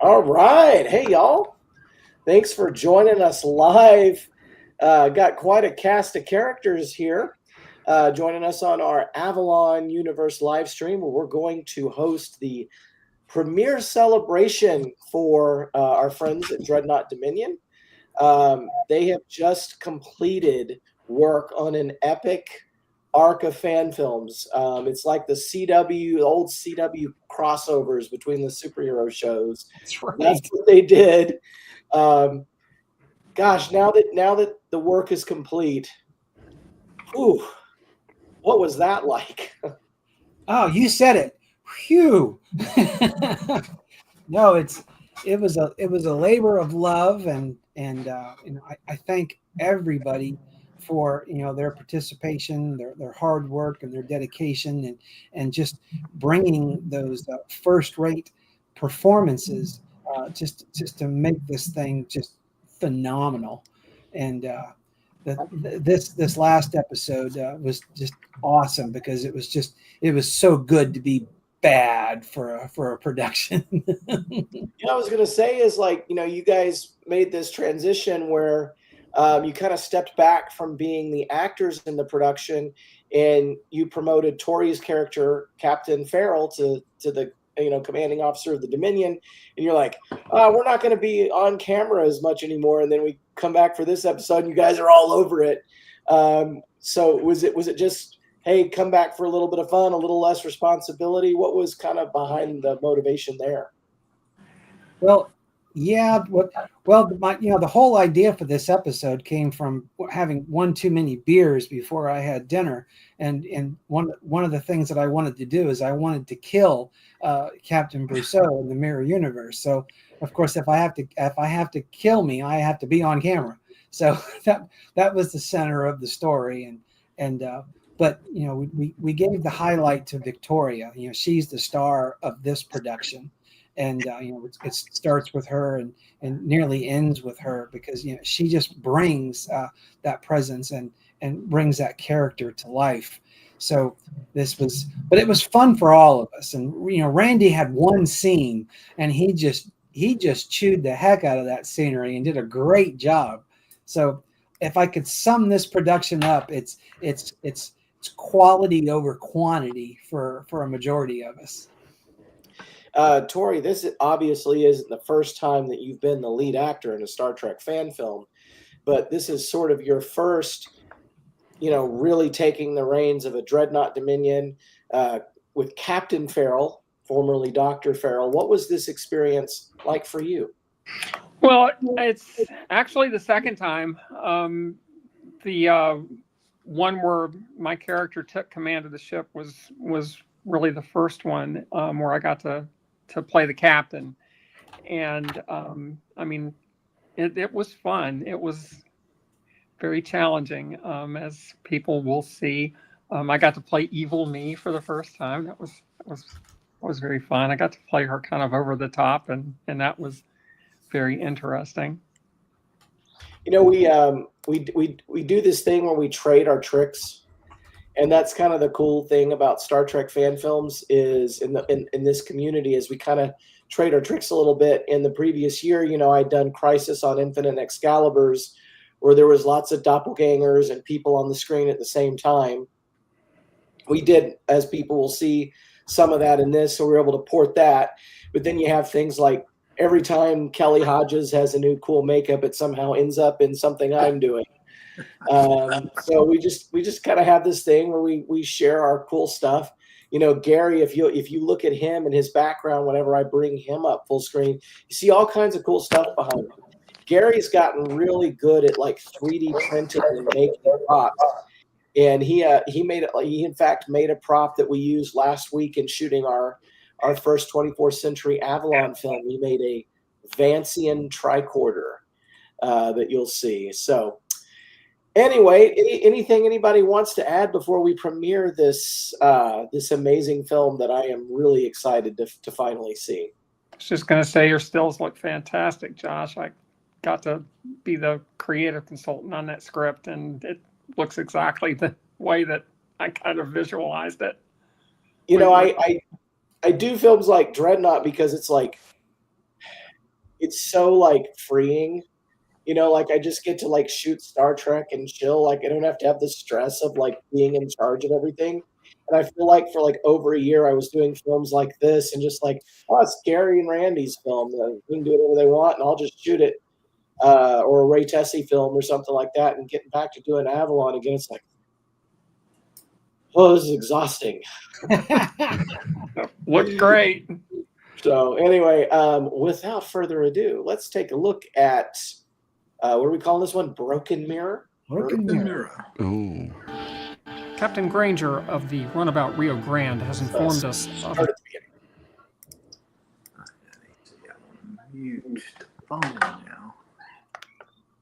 All right. Hey, y'all. Thanks for joining us live. Got quite a cast of characters here joining us on our Avalon Universe live stream where we're going to host the premiere celebration for our friends at Dreadnought Dominion. They have just completed work on an epic arc of fan films. It's like the old CW crossovers between the superhero shows. That's right. That's what they did. Um, Gosh, now that the work is complete, ooh, what was that like? Oh, you said it. Phew. No, it was a labor of love, and I thank everybody for their participation, their hard work, and their dedication, and just bringing those first rate performances, just to make this thing just phenomenal. And this last episode was just awesome because it was so good to be bad for a production. I was gonna say is like, you guys made this transition where you kind of stepped back from being the actors in the production, and you promoted Tori's character, Captain Farrell, to the commanding officer of the Dominion, and you're like, we're not going to be on camera as much anymore. And then we come back for this episode, and you guys are all over it. So was it just, hey, come back for a little bit of fun, a little less responsibility? What was kind of behind the motivation there? Well, yeah. The whole idea for this episode came from having one too many beers before I had dinner, and one of the things that I wanted to do is I wanted to kill Captain Brousseau in the Mirror Universe. So, of course, if I have to kill me, I have to be on camera. So that was the center of the story, but we gave the highlight to Victoria. She's the star of this production. And it starts with her and nearly ends with her because she just brings that presence and brings that character to life. So but it was fun for all of us. And Randy had one scene, and he just chewed the heck out of that scenery and did a great job. So if I could sum this production up, it's quality over quantity for a majority of us. Tori, this obviously isn't the first time that you've been the lead actor in a Star Trek fan film, but this is sort of your first, really taking the reins of a Dreadnought Dominion with Captain Farrell, formerly Dr. Farrell. What was this experience like for you? Well, it's actually the second time. The one where my character took command of the ship was really the first one where I got to play the captain, and I mean, it was fun. It was very challenging, as people will see. I got to play Evil Me for the first time. That was very fun. I got to play her kind of over the top, and that was very interesting. We do this thing where we trade our tricks. And that's kind of the cool thing about Star Trek fan films is in this community is we kind of trade our tricks a little bit. In the previous year, I'd done Crisis on Infinite Excaliburs, where there was lots of doppelgangers and people on the screen at the same time. We did, as people will see, some of that in this, so we were able to port that. But then you have things like every time Kelly Hodges has a new cool makeup, it somehow ends up in something I'm doing. So we just kind of have this thing where we share our cool stuff. Gary, if you look at him and his background, whenever I bring him up full screen, you see all kinds of cool stuff behind him. Gary's gotten really good at like 3D printing and making props. And he in fact made a prop that we used last week in shooting our first 24th Century Avalon film. He made a Vancian tricorder that you'll see. So anyway, anything anybody wants to add before we premiere this amazing film that I am really excited to finally see? I was just going to say your stills look fantastic, Josh. I got to be the creative consultant on that script, and it looks exactly the way that I kind of visualized it. I do films like Dreadnought because it's like it's so like freeing. You know, like I just get to like shoot Star Trek and chill. Like I don't have to have the stress of like being in charge of everything. And I feel like for like over a year, I was doing films like this and just like, oh, it's Gary and Randy's film. They can do whatever they want, and I'll just shoot it. Or a Ray Tessie film or something like that. And getting back to doing Avalon again, it's like, oh, this is exhausting. Looked great. So anyway, without further ado, let's take a look at what are we calling this one? Broken Mirror? Broken Mirror. Ooh. Captain Granger of the Runabout Rio Grande has informed us of Start at the beginning. Mute the phone now.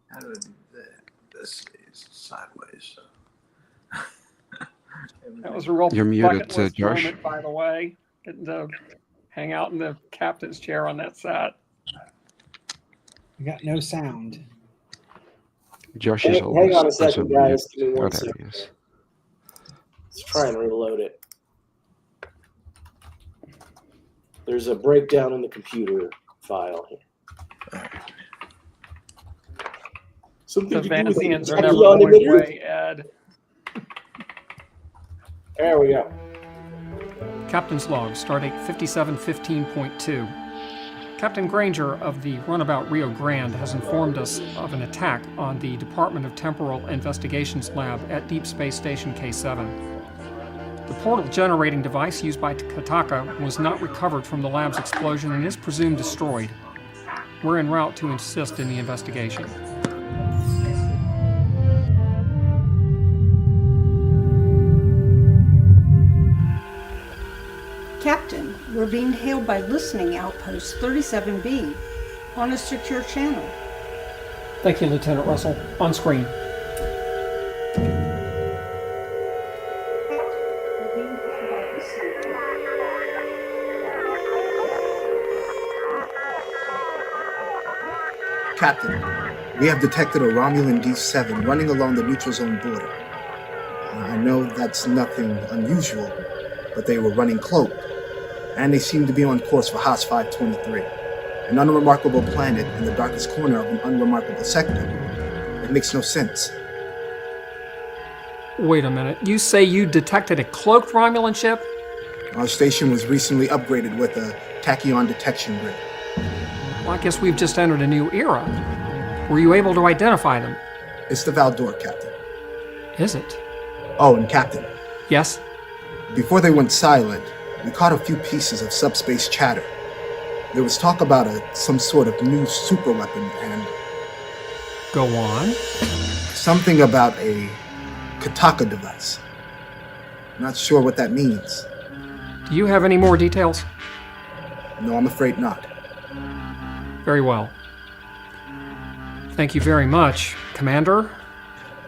How do I do that? This is sideways. So. that was a real You're muted, bucket list Josh. moment, by the way. Getting to hang out in the captain's chair on that set. We got no sound. Josh is Hang always on a second, also guys. Give me muted. one Oh, there second. he is. Let's try and reload it. There's a breakdown in the computer file here. Something The to do with Vanzians are the never on going emitter. away, Ed. There we go. Captain's log, stardate 5715.2. Captain Granger of the Runabout Rio Grande has informed us of an attack on the Department of Temporal Investigations lab at Deep Space Station K7. The portal generating device used by Kataka was not recovered from the lab's explosion and is presumed destroyed. We're en route to assist in the investigation. Captain, we're being hailed by listening outpost 37B on a secure channel. Thank you, Lieutenant Russell. On screen. Captain, we have detected a Romulan D7 running along the neutral zone border. I know that's nothing unusual, but they were running cloaked, and they seem to be on course for Haas 523, an unremarkable planet in the darkest corner of an unremarkable sector. It makes no sense. Wait a minute. You say you detected a cloaked Romulan ship? Our station was recently upgraded with a tachyon detection grid. Well, I guess we've just entered a new era. Were you able to identify them? It's the Valdor, Captain. Is it? Oh, and Captain, Yes? before they went silent, we caught a few pieces of subspace chatter. There was talk about some sort of new superweapon and Go on. something about a Kataka device. Not sure what that means. Do you have any more details? No, I'm afraid not. Very well. Thank you very much, Commander.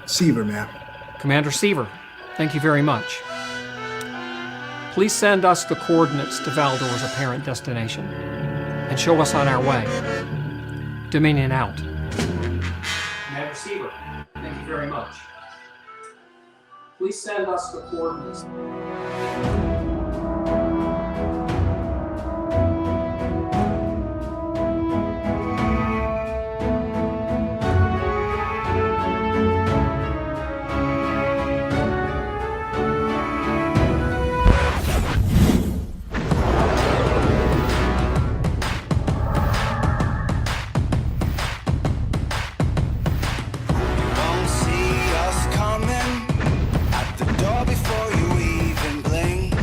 Seaver, ma'am. Commander Seaver, thank you very much. Please send us the coordinates to Valdor's apparent destination and show us on our way. Dominion out. Commander Seaver, thank you very much. Please send us the coordinates. Won't see us coming at the door before you even blink.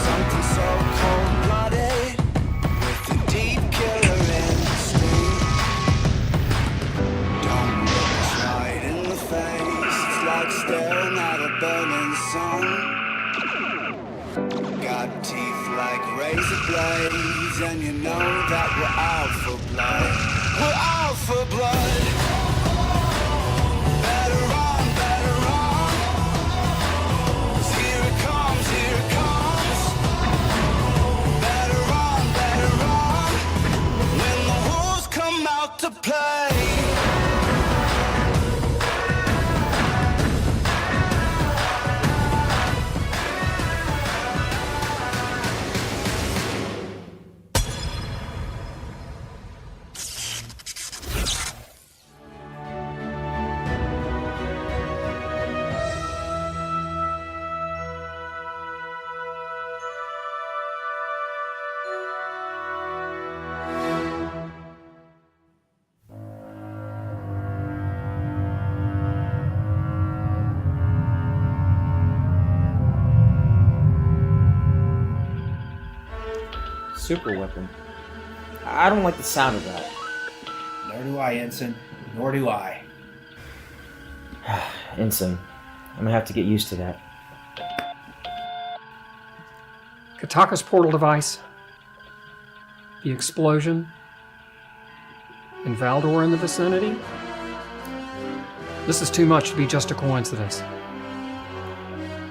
Something so cold-blooded with a deep killer instinct. Don't look us right in the face. It's like staring at a burning sun. Got teeth like razor blades, and you know that we're out for blood. We're out for blood. Better run, better run. 'Cause here it comes, here it comes. Better run when the wolves come out to play. Super weapon. I don't like the sound of that. Nor do I, Ensign. Nor do I. Ensign, I'm gonna have to get used to that. Kataka's portal device, the explosion, and Valdor in the vicinity. This is too much to be just a coincidence.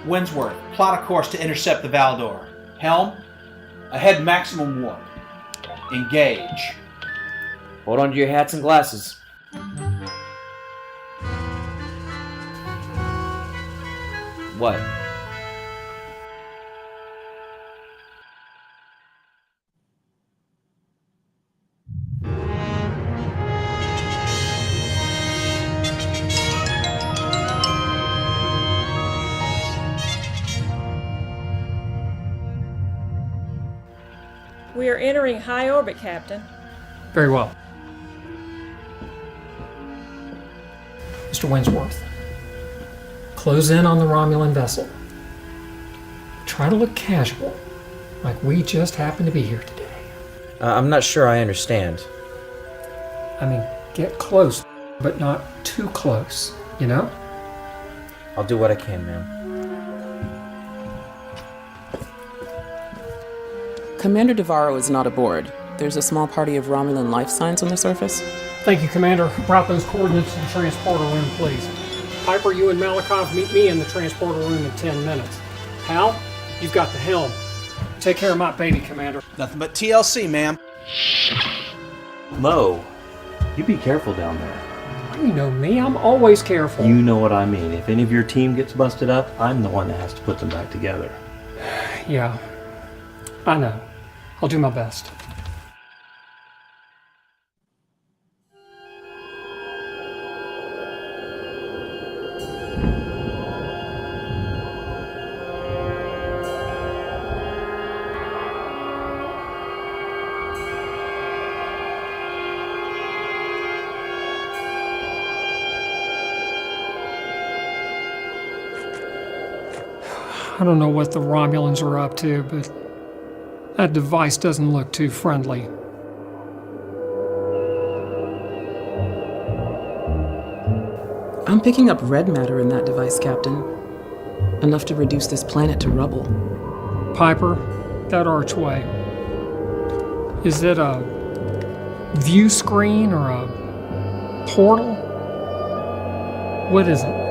Winsworth, plot a course to intercept the Valdor. Helm, ahead maximum warp. Engage. Hold on to your hats and glasses. What? We are entering high orbit, Captain. Very well. Mr. Winsworth, close in on the Romulan vessel. Try to look casual, like we just happen to be here today. I'm not sure I understand. I mean, get close, but not too close, you know? I'll do what I can, ma'am. Commander Devarro is not aboard. There's a small party of Romulan life signs on the surface. Thank you, Commander. Brought those coordinates to the transporter room, please. Piper, you and Malikov meet me in the transporter room in 10 minutes. Hal, you've got the helm. Take care of my baby, Commander. Nothing but TLC, ma'am. Mo, you be careful down there. You know me, I'm always careful. You know what I mean. If any of your team gets busted up, I'm the one that has to put them back together. Yeah, I know. I'll do my best. I don't know what the Romulans are up to, but that device doesn't look too friendly. I'm picking up red matter in that device, Captain. Enough to reduce this planet to rubble. Piper, that archway. Is it a view screen or a portal? What is it?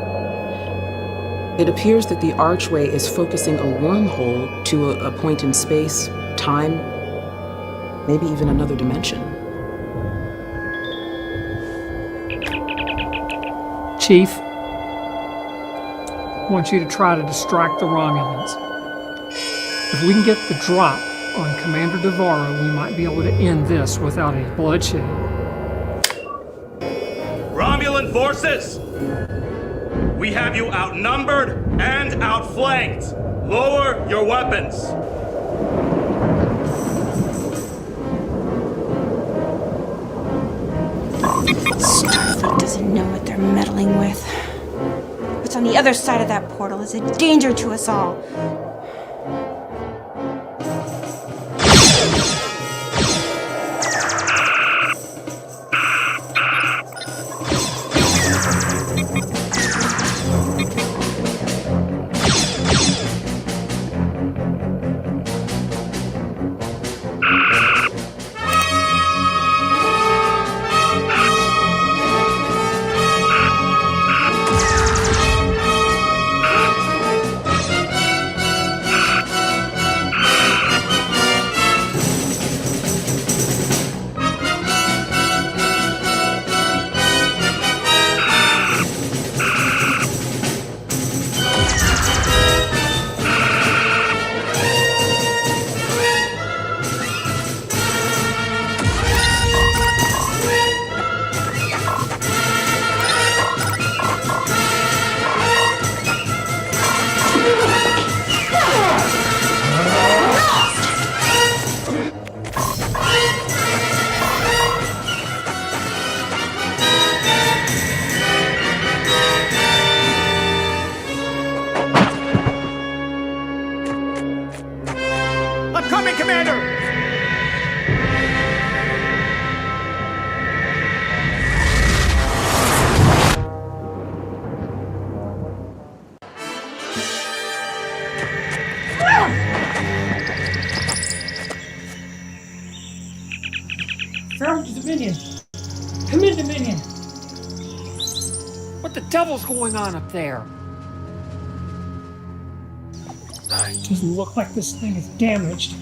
It appears that the archway is focusing a wormhole to a point in space, time, maybe even another dimension. Chief, I want you to try to distract the Romulans. If we can get the drop on Commander Devarro, we might be able to end this without any bloodshed. Romulan forces! We have you outnumbered and outflanked. Lower your weapons. Starfleet doesn't know what they're meddling with. What's on the other side of that portal is a danger to us all. I'm coming, Commander! Dominion. Come in, Dominion. What the devil's going on up there? Doesn't look like this thing is damaged.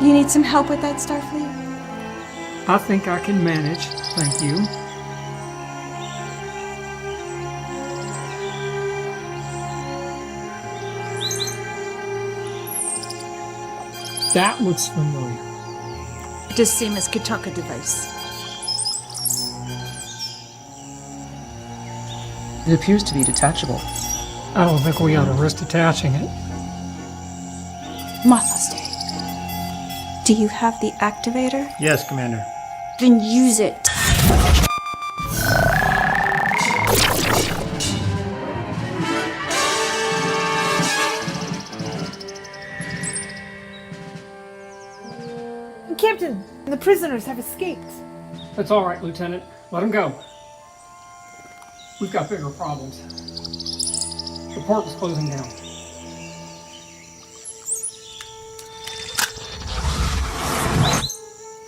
You need some help with that, Starfleet? I think I can manage, thank you. That looks familiar. It is same as Kitaka device. It appears to be detachable. I don't think we ought to risk detaching it. Mothos Day. Do you have the activator? Yes, Commander. Then use it. Captain, the prisoners have escaped. That's all right, Lieutenant. Let them go. We've got bigger problems. The port was closing down.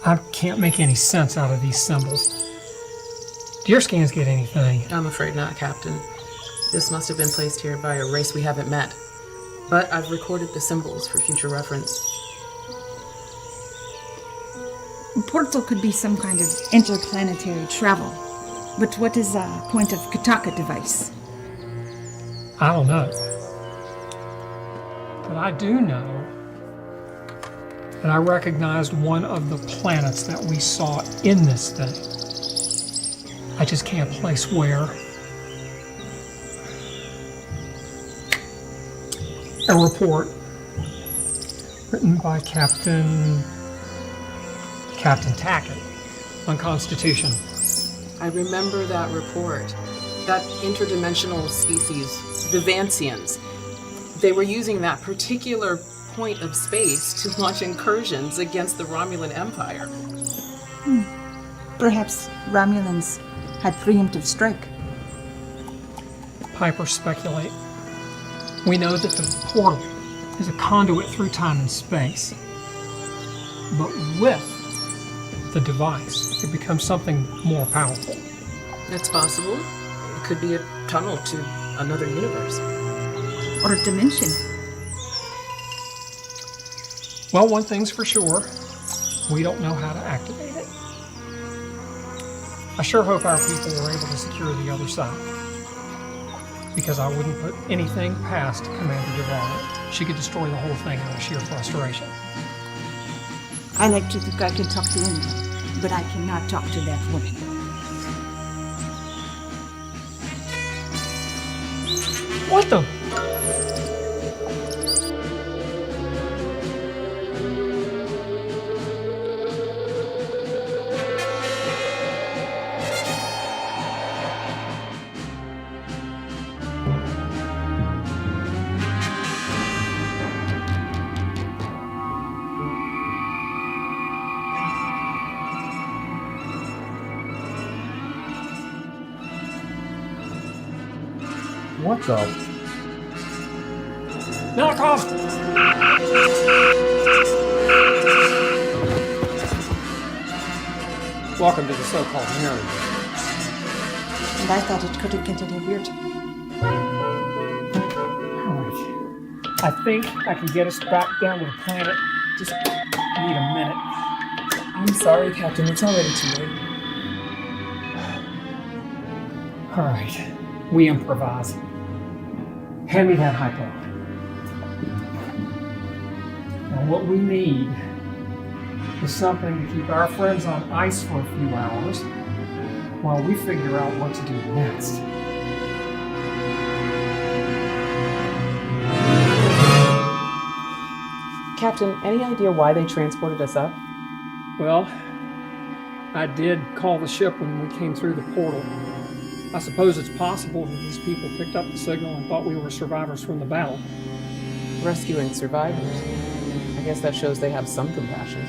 I can't make any sense out of these symbols. Do your scans get anything? I'm afraid not, Captain. This must have been placed here by a race we haven't met. But I've recorded the symbols for future reference. Portal could be some kind of interplanetary travel. But what is the point of Kitaka device? I don't know. But I do know that I recognized one of the planets that we saw in this thing. I just can't place where. A report written by Captain Tackett on Constitution. I remember that report. That interdimensional species, the Vancians. They were using that particular point of space to launch incursions against the Romulan Empire. Perhaps Romulans had preemptive strike. Piper speculate. We know that the portal is a conduit through time and space. But with the device, it becomes something more powerful. It's possible. It could be a tunnel to another universe. Or a dimension. Well, one thing's for sure. We don't know how to activate it. I sure hope our people were able to secure the other side. Because I wouldn't put anything past Commander Devon. She could destroy the whole thing out of sheer frustration. I like to think I can talk to anyone, but I cannot talk to that woman. What the? What the? Knock off! Welcome to the so-called mirror. And I thought it couldn't get any weirder. Alright. I think I can get us back down to the planet. Just need a minute. I'm sorry, Captain. It's already too late. Alright. We improvise. Hand me that hypo. Now what we need is something to keep our friends on ice for a few hours while we figure out what to do next. Captain, any idea why they transported us up? Well, I did call the ship when we came through the portal. I suppose it's possible that these people picked up the signal and thought we were survivors from the battle. Rescuing survivors. I guess that shows they have some compassion.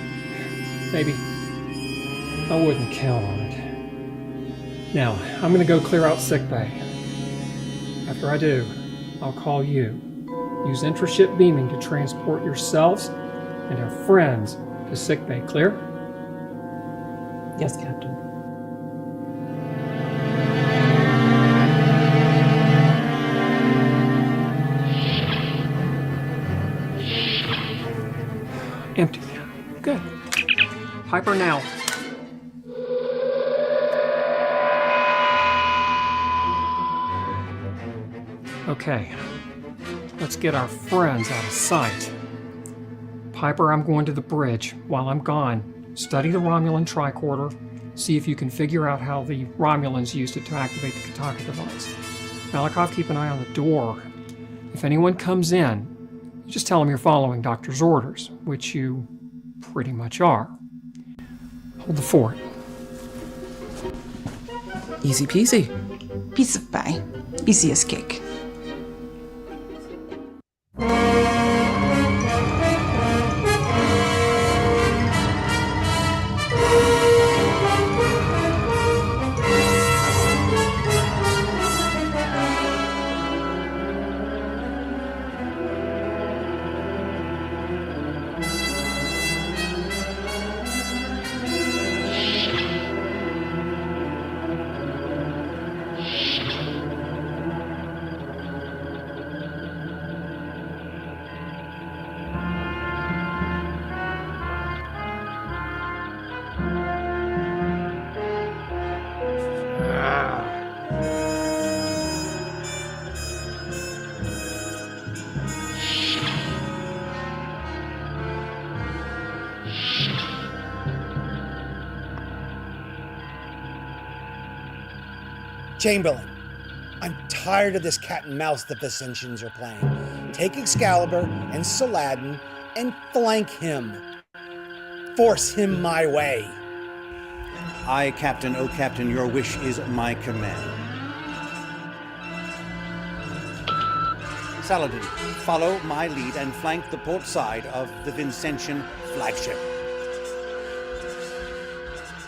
Maybe. I wouldn't count on it. Now, I'm gonna go clear out sickbay. After I do, I'll call you. Use intraship beaming to transport yourselves and our friends to sickbay. Clear? Yes, Captain. Empty. Good. Piper now. Okay. Let's get our friends out of sight. Piper, I'm going to the bridge. While I'm gone, study the Romulan tricorder. See if you can figure out how the Romulans used it to activate the Kataka device. Malikov, keep an eye on the door. If anyone comes in, you just tell them you're following Doctor's orders, which you pretty much are. Hold the fort. Easy peasy. Piece of pie. Easy as cake. Chamberlain, I'm tired of this cat and mouse the Vicentions are playing. Take Excalibur and Saladin and flank him. Force him my way. Aye, Captain, oh Captain, your wish is my command. Saladin, follow my lead and flank the port side of the Vincentian flagship.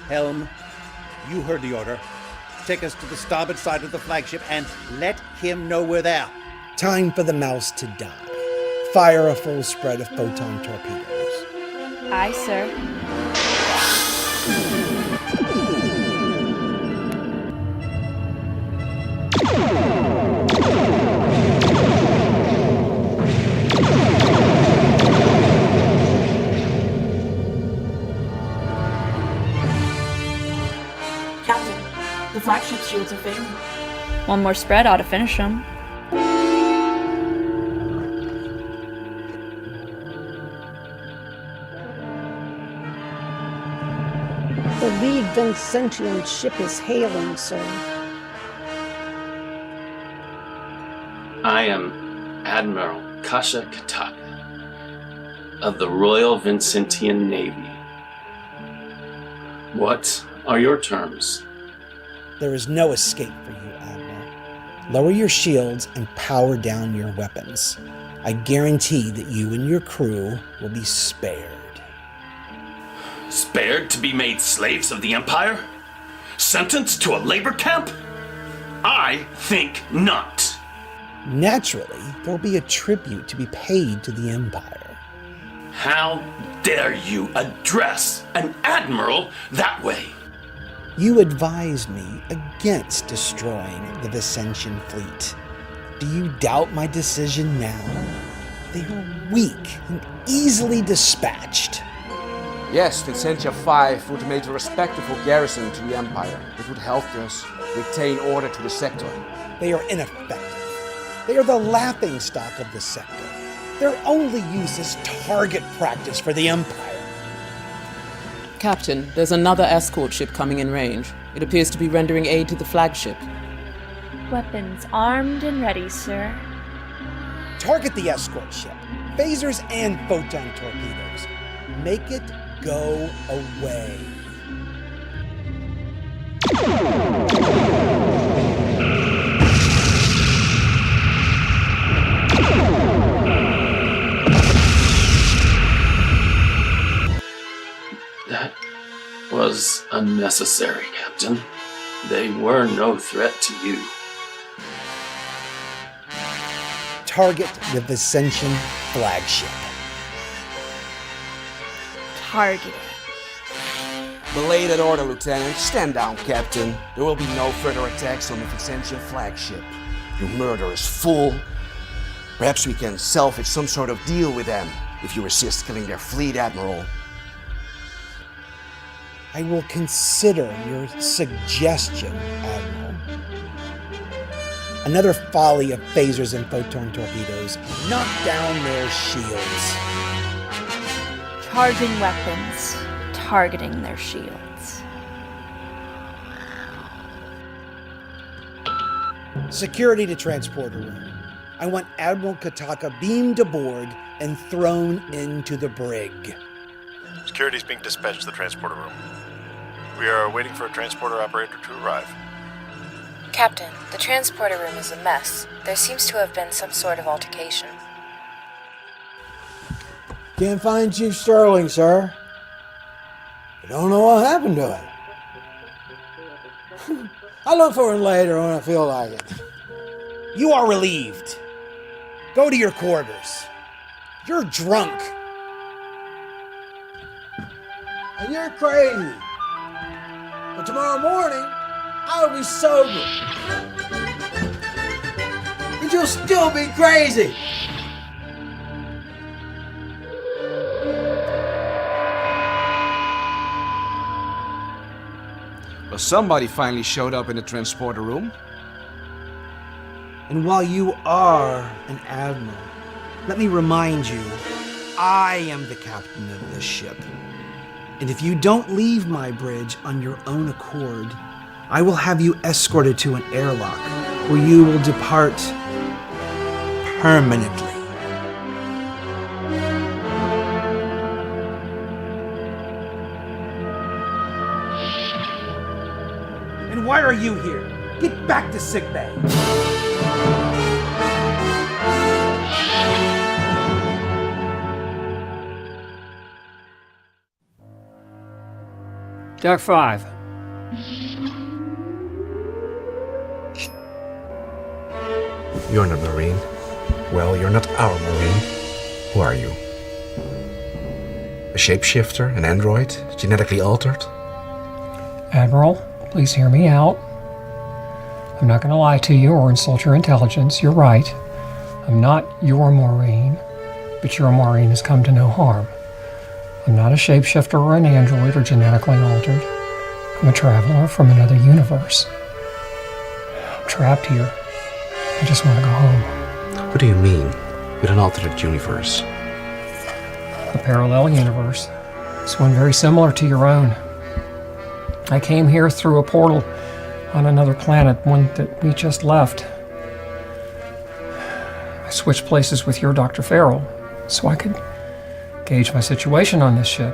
Helm, you heard the order. Take us to the starboard side of the flagship and let him know we're there. Time for the mouse to die. Fire a full spread of photon torpedoes. Aye, sir. The flagship shields are failing. One more spread ought to finish them. The lead Vincentian ship is hailing, sir. I am Admiral Kasha Kataka of the Royal Vincentian Navy. What are your terms? There is no escape for you, Admiral. Lower your shields and power down your weapons. I guarantee that you and your crew will be spared. Spared to be made slaves of the Empire? Sentenced to a labor camp? I think not. Naturally, there will be a tribute to be paid to the Empire. How dare you address an admiral that way? You advised me against destroying the Vincentian fleet. Do you doubt my decision now? They are weak and easily dispatched. Yes, Vincentia 5 would make a respectable garrison to the Empire. It would help us retain order to the sector. They are ineffective. They are the laughingstock of the sector. Their only use is target practice for the Empire. Captain, there's another escort ship coming in range. It appears to be rendering aid to the flagship. Weapons armed and ready, sir. Target the escort ship. Phasers and photon torpedoes. Make it go away. That was unnecessary, Captain. They were no threat to you. Target the Ascension flagship. Targeting. Belated order, Lieutenant. Stand down, Captain. There will be no further attacks on the Ascension flagship. Your murder is full. Perhaps we can salvage some sort of deal with them if you resist killing their fleet admiral. I will consider your suggestion, Admiral. Another volley of phasers and photon torpedoes knock down their shields. Charging weapons, targeting their shields. Security to transporter room. I want Admiral Kataka beamed aboard and thrown into the brig. Security is being dispatched to the transporter room. We are waiting for a transporter operator to arrive. Captain, the transporter room is a mess. There seems to have been some sort of altercation. Can't find Chief Sterling, sir. I don't know what happened to him. I'll look for him later when I feel like it. You are relieved. Go to your quarters. You're drunk. And you're crazy. But tomorrow morning, I'll be sober. And you'll still be crazy. Well, somebody finally showed up in the transporter room. And while you are an admiral, let me remind you, I am the captain of this ship. And if you don't leave my bridge on your own accord, I will have you escorted to an airlock where you will depart permanently. And why are you here? Get back to sickbay. Deck 5. You're not Marine. Well, you're not our Marine. Who are you? A shapeshifter? An android? Genetically altered? Admiral, please hear me out. I'm not going to lie to you or insult your intelligence. You're right. I'm not your Marine, but your Marine has come to no harm. I'm not a shapeshifter or an android or genetically altered. I'm a traveler from another universe. I'm trapped here. I just want to go home. What do you mean, with an alternate universe? A parallel universe. It's one very similar to your own. I came here through a portal on another planet, one that we just left. I switched places with your Dr. Farrell so I could gauge my situation on this ship,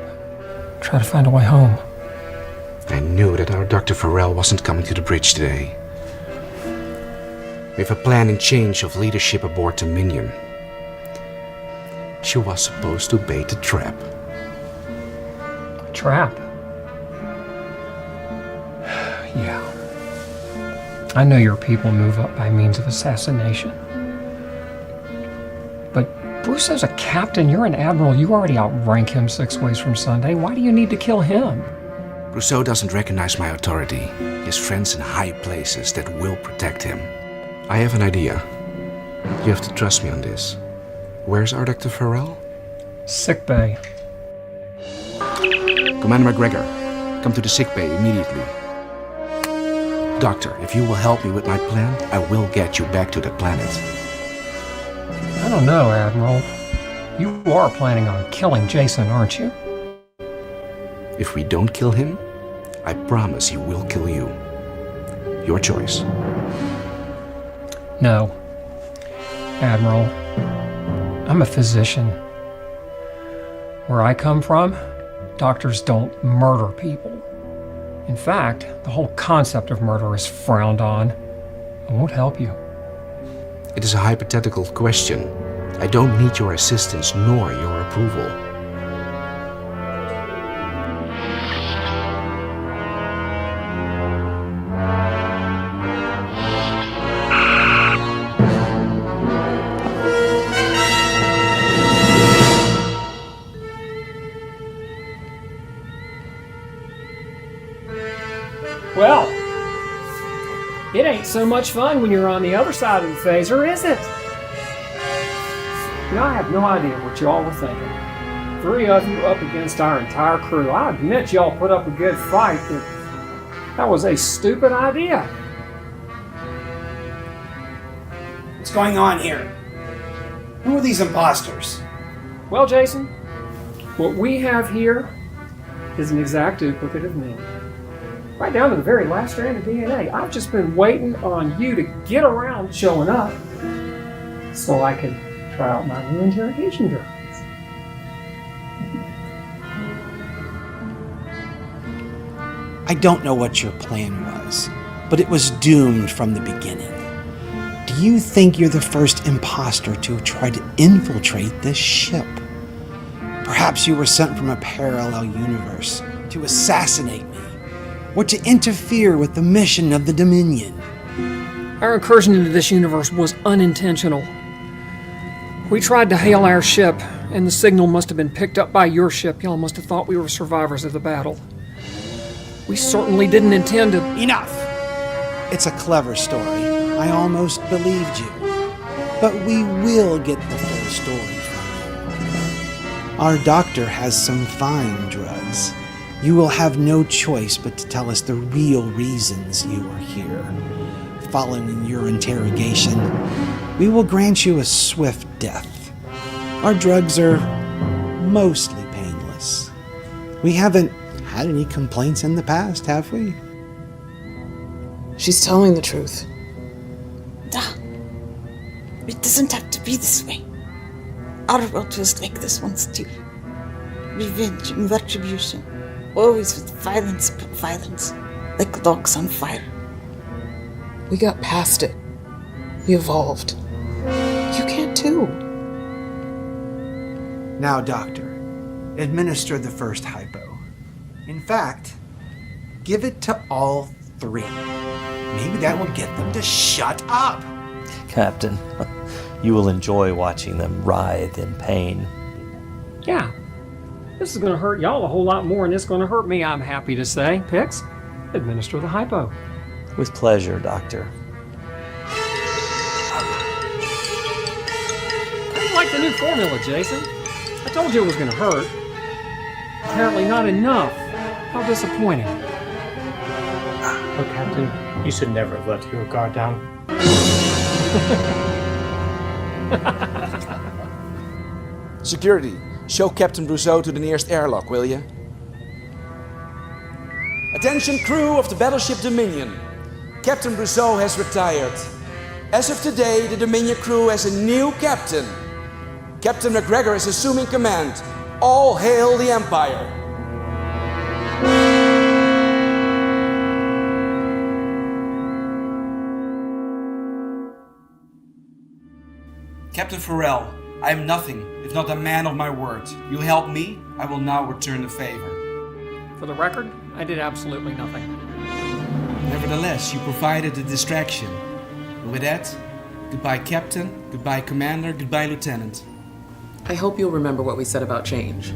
try to find a way home. I knew that our Dr. Farrell wasn't coming to the bridge today. We have a planned change of leadership aboard Dominion. She was supposed to bait the trap. Trap? Yeah. I know your people move up by means of assassination. But Bruce is a captain, you're an admiral, you already outrank him 6 ways from Sunday. Why do you need to kill him? Rousseau doesn't recognize my authority. He has friends in high places that will protect him. I have an idea. You have to trust me on this. Where's our Dr. Farrell? Sick bay. Commander McGregor, come to the sick bay immediately. Doctor, if you will help me with my plan, I will get you back to the planet. I don't know, Admiral. You are planning on killing Jason, aren't you? If we don't kill him, I promise he will kill you. Your choice. No. Admiral, I'm a physician. Where I come from, doctors don't murder people. In fact, the whole concept of murder is frowned on. I won't help you. It is a hypothetical question. I don't need your assistance nor your approval. Well, it ain't so much fun when you're on the other side of the phaser, is it? You know, I have no idea what y'all were thinking. 3 of you up against our entire crew. I admit y'all put up a good fight, but that was a stupid idea. What's going on here? Who are these imposters? Well, Jason, what we have here is an exact duplicate of me. Right down to the very last strand of DNA. I've just been waiting on you to get around showing up so I could try out my new interrogation drugs. I don't know what your plan was, but it was doomed from the beginning. Do you think you're the first imposter to try to infiltrate this ship? Perhaps you were sent from a parallel universe to assassinate me, or to interfere with the mission of the Dominion. Our incursion into this universe was unintentional. We tried to hail our ship, and the signal must have been picked up by your ship. Y'all must have thought we were survivors of the battle. We certainly didn't intend to... Enough! It's a clever story. I almost believed you. But we will get the full story from you. Our doctor has some fine drugs. You will have no choice but to tell us the real reasons you are here. Following your interrogation, we will grant you a swift death. Our drugs are mostly painless. We haven't had any complaints in the past, have we? She's telling the truth. It doesn't have to be this way. Our world was like this once too. Revenge and retribution. Always with violence, but violence. Like logs on fire. We got past it. We evolved. You can too. Now, Doctor, administer the first hypo. In fact, give it to all 3. Maybe that will get them to shut up. Captain, you will enjoy watching them writhe in pain. Yeah. This is going to hurt y'all a whole lot more than it's going to hurt me, I'm happy to say. Pix, administer the hypo. With pleasure, Doctor. How do you like the new formula, Jason? I told you it was going to hurt. Apparently not enough. How disappointing. Oh, Captain, you should never have let your guard down. Security, show Captain Rousseau to the nearest airlock, will you? Attention crew of the battleship Dominion. Captain Rousseau has retired. As of today, the Dominion crew has a new captain. Captain McGregor is assuming command. All hail the Empire. Captain Farrell, I am nothing if not a man of my word. You help me, I will now return the favor. For the record, I did absolutely nothing. Nevertheless, you provided a distraction. And with that, goodbye Captain, goodbye Commander, goodbye Lieutenant. I hope you'll remember what we said about change.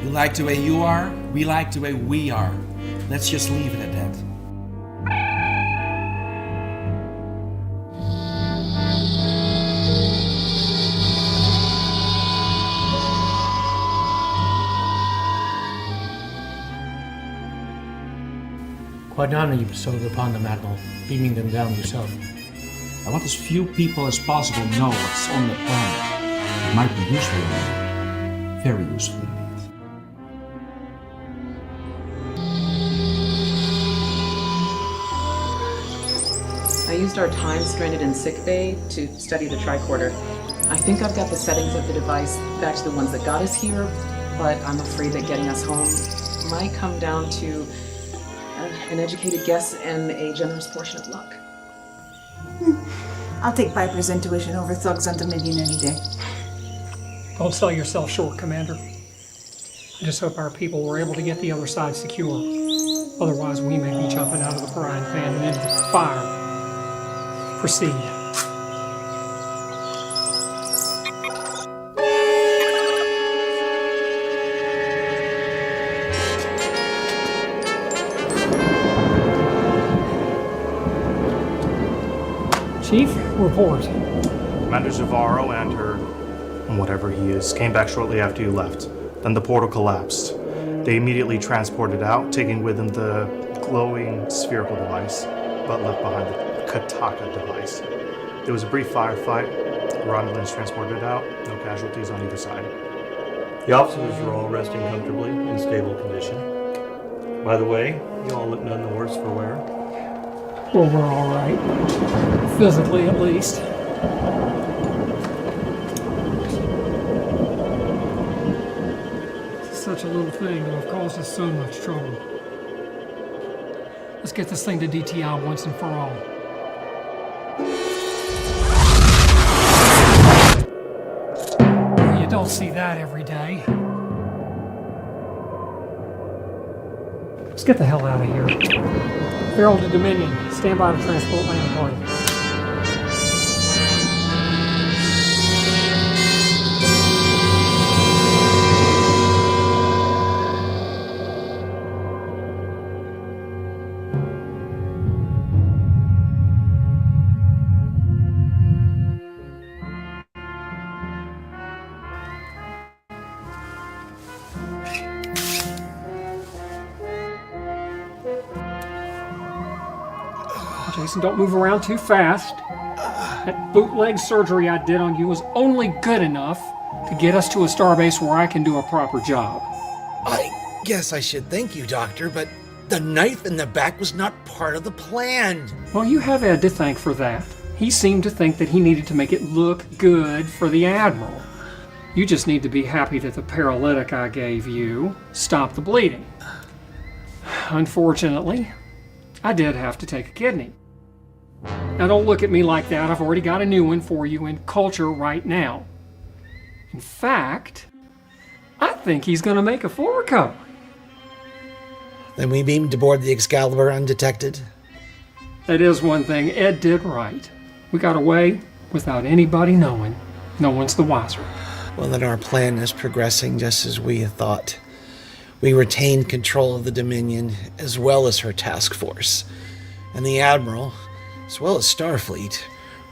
You like the way you are, we like the way we are. Let's just leave it at that. Quite an honor you bestowed upon them, Admiral, beaming them down yourself. I want as few people as possible know what's on the planet. It might be useful indeed. Very useful indeed. I used our time stranded in sickbay to study the tricorder. I think I've got the settings of the device back to the ones that got us here, but I'm afraid that getting us home might come down to an educated guess and a generous portion of luck. I'll take Piper's intuition over thugs on Dominion any day. Don't sell yourself short, Commander. I just hope our people were able to get the other side secure. Otherwise, we may be jumping out of the frying pan and into the fire. Proceed. Chief, report. Commander Zavaro and her, whatever he is, came back shortly after you left. Then the portal collapsed. They immediately transported out, taking with them the glowing spherical device, but left behind the Kataka device. There was a brief firefight. Romulans transported out, no casualties on either side. The officers are all resting comfortably in stable condition. By the way, you all look none the worse for wear. Well, we're all right. Physically, at least. Such a little thing that have caused us so much trouble. Let's get this thing to DTI once and for all. You don't see that every day. Let's get the hell out of here. Feral to Dominion. Stand by to transport landing party. Jason, don't move around too fast. That bootleg surgery I did on you was only good enough to get us to a starbase where I can do a proper job. I guess I should thank you, Doctor, but the knife in the back was not part of the plan. Well, you have Ed to thank for that. He seemed to think that he needed to make it look good for the Admiral. You just need to be happy that the paralytic I gave you stopped the bleeding. Unfortunately, I did have to take a kidney. Now don't look at me like that. I've already got a new one for you in culture right now. In fact, I think he's going to make a full recovery. Then we beamed aboard the Excalibur undetected? That is one thing Ed did right. We got away without anybody knowing. No one's the wiser. Well, then our plan is progressing just as we had thought. We retained control of the Dominion as well as her task force. And the Admiral, as well as Starfleet,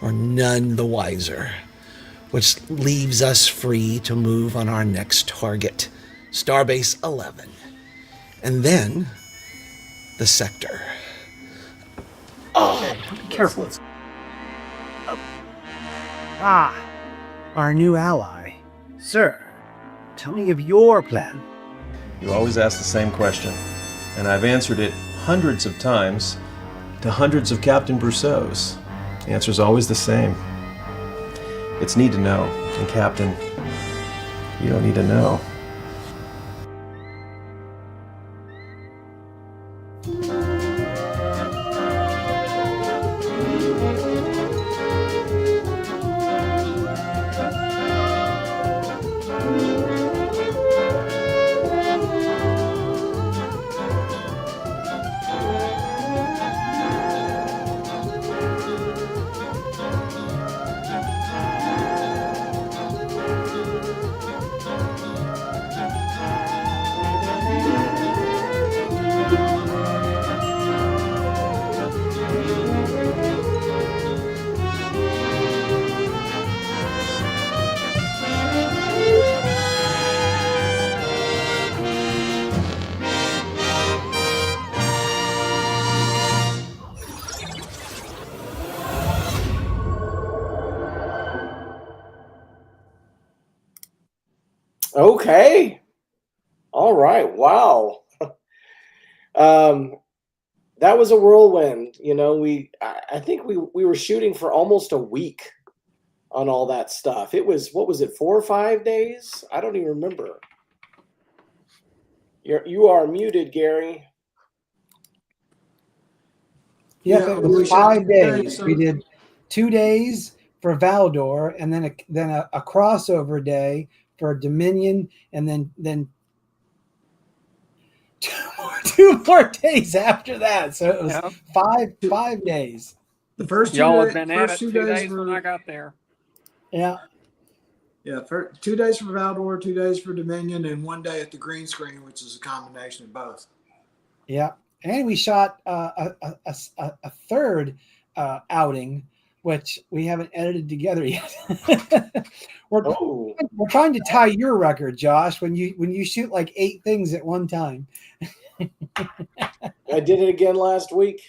are none the wiser. Which leaves us free to move on our next target, Starbase 11. And then, the sector. Oh, careful. Our new ally. Sir, tell me of your plan. You always ask the same question, and I've answered it hundreds of times to hundreds of Captain Brousseaus. The answer's always the same. It's need to know, and Captain, you don't need to know. Okay. All right. Wow. That was a whirlwind. You know, I think we were shooting for almost a week on all that stuff. It was, what was it, 4 or 5 days? I don't even remember. You are muted, Gary. Yeah, it was 5 days. We did 2 days for Valdor, and then a crossover day for Dominion, and then two more days after that. So it was 5 days. The first y'all had been at it 2 days when I got there. Yeah. Yeah, for 2 days for Valdor, 2 days for Dominion, and 1 day at the green screen, which is a combination of both. Yeah, and we shot a third outing which we haven't edited together yet. we're trying to tie your record, Josh, when you shoot like 8 things at one time. I did it again last week.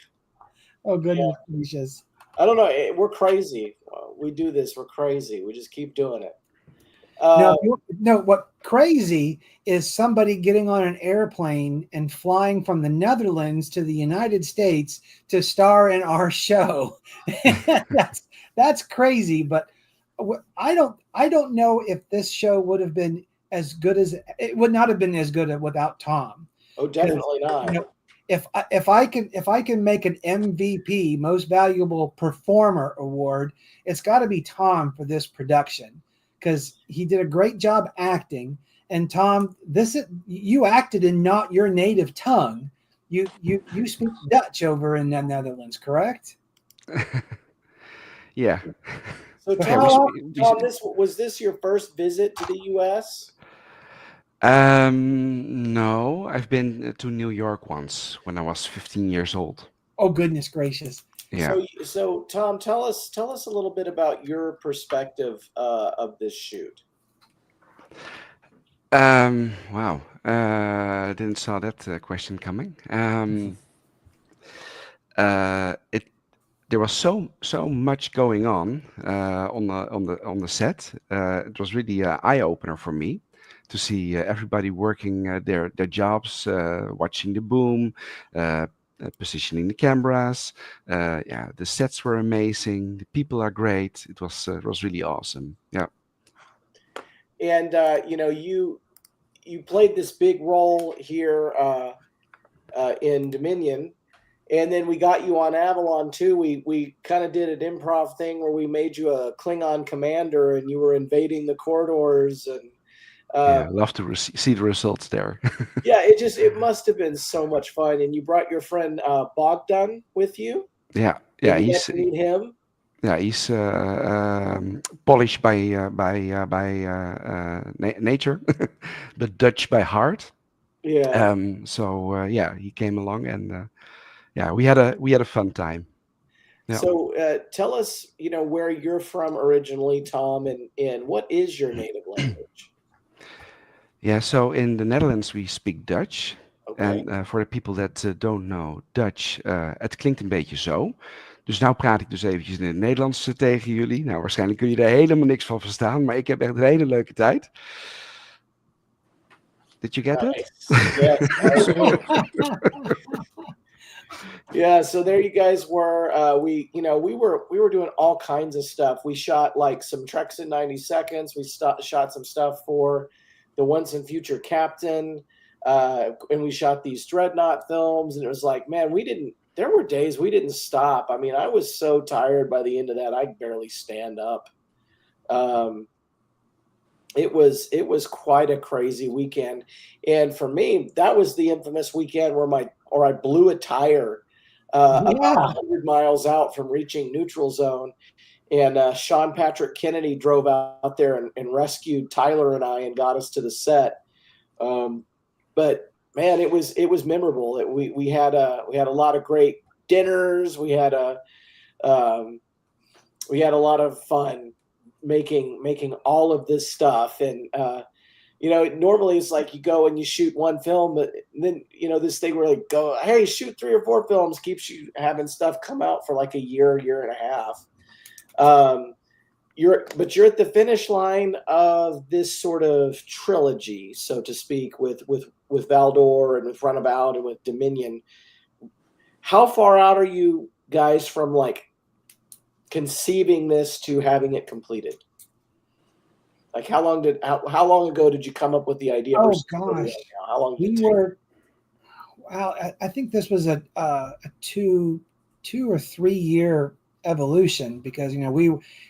Oh, goodness gracious. I don't know. We're crazy. We do this. We're crazy. We just keep doing it. No, what crazy is somebody getting on an airplane and flying from the Netherlands to the United States to star in our show. that's crazy, but I don't know if this show would have been as good as it would not have been as good without Tom. Oh, definitely not. If I can make an MVP, Most Valuable Performer award, it's got to be Tom for this production, because he did a great job acting. And Tom, you acted in not your native tongue. You speak Dutch over in the Netherlands, correct? Yeah. So Tom, was this your first visit to the U.S.? No, I've been to New York once when I was 15 years old. Oh, goodness gracious. Yeah. So Tom, tell us a little bit about your perspective of this shoot. Wow. I didn't saw that question coming. There was so much going on the set. It was really an eye opener for me to see everybody working their jobs, watching the boom, positioning the cameras. The sets were amazing. The people are great. It was really awesome. Yeah. And you played this big role here in Dominion, and then we got you on Avalon too. We kind of did an improv thing where we made you a Klingon commander, and you were invading the corridors. And I love to see the results there. yeah, it must have been so much fun. And you brought your friend Bogdan with you. Yeah, you got to meet him. Yeah, he's Polish by nature, but Dutch by heart. Yeah. He came along, and we had a fun time. Yeah. So tell us, where you're from originally, Tom, and what is your native language? Yeah, so in the Netherlands we speak Dutch. Okay. En voor de people that don't know Dutch, het klinkt een beetje zo. Dus nou praat ik dus eventjes in het Nederlands tegen jullie. Nou, waarschijnlijk kun je er helemaal niks van verstaan, maar ik heb echt een hele leuke tijd. Did you get it? Yeah, so there you guys were. We were doing all kinds of stuff. We shot like some Treks in 90 Seconds. We shot some stuff for the Once and Future Captain, and we shot these Dreadnought films. And it was like, man, there were days we didn't stop. I mean, I was so tired by the end of that, I could barely stand up. It was quite a crazy weekend. And for me, that was the infamous weekend where I blew a tire about 100 miles out from reaching neutral zone. And Sean Patrick Kennedy drove out there and rescued Tyler and I and got us to the set. But man, it was memorable. We had a lot of great dinners. We had a lot of fun making all of this stuff. And normally it's like you go and you shoot one film, but then this thing where like go, hey, shoot 3 or 4 films, keeps you having stuff come out for like a year and a half. You're at the finish line of this sort of trilogy, so to speak, with Valdor and with Runabout and with Dominion. How far out are you guys from like conceiving this to having it completed? Like how long ago did you come up with the idea? Oh gosh, how long? I think this was a 2 or 3 year evolution, because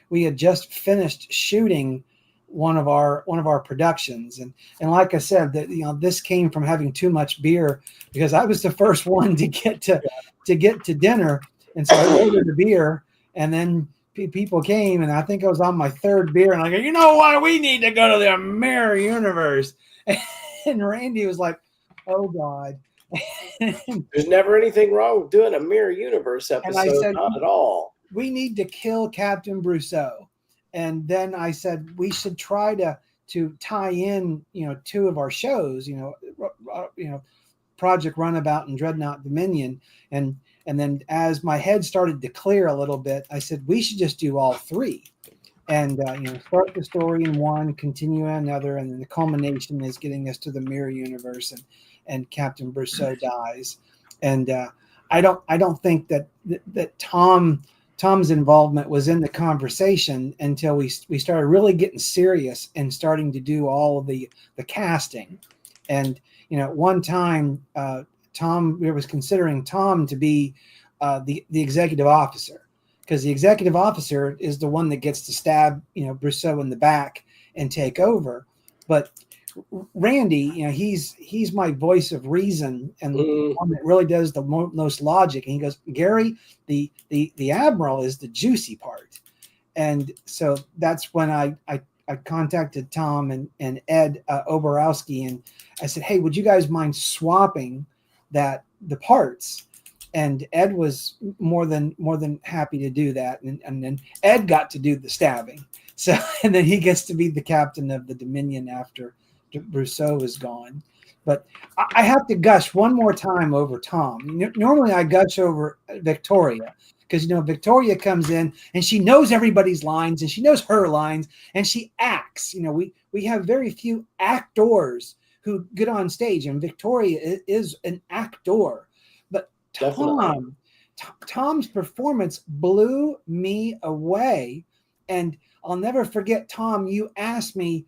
we had just finished shooting one of our productions, and like I said, that this came from having too much beer, because I was the first one to get to dinner, and so I ordered a beer, and then people came, and I think I was on my 3rd beer, and I go, you know what, we need to go to the Mirror Universe, and Randy was like, oh God. There's never anything wrong with doing a Mirror Universe episode, not at all. we need to kill Captain Brousseau. And then I said, we should try to tie in, two of our shows, Project Runabout and Dreadnought Dominion. And then as my head started to clear a little bit, I said, we should just do all three. And, start the story in one, continue in another. And then the culmination is getting us to the mirror universe and Captain Brousseau dies. And I don't think that Tom's involvement was in the conversation until we started really getting serious and starting to do all of the casting. And one time we was considering Tom to be the executive officer, because the executive officer is the one that gets to stab Brousseau in the back and take over. But Randy, he's my voice of reason and the one that really does the most logic. And he goes, Gary, the admiral is the juicy part. And so that's when I contacted Tom and Ed Oborowski, and I said, hey, would you guys mind swapping the parts? And Ed was more than happy to do that. And then Ed got to do the stabbing. So, and then he gets to be the captain of the Dominion after Brousseau is gone. But I have to gush one more time over Tom. Normally I gush over Victoria, because Victoria comes in and she knows everybody's lines and she knows her lines and she acts. We have very few actors who get on stage, and Victoria is an actor. But Tom's performance blew me away. And I'll never forget, Tom, you asked me,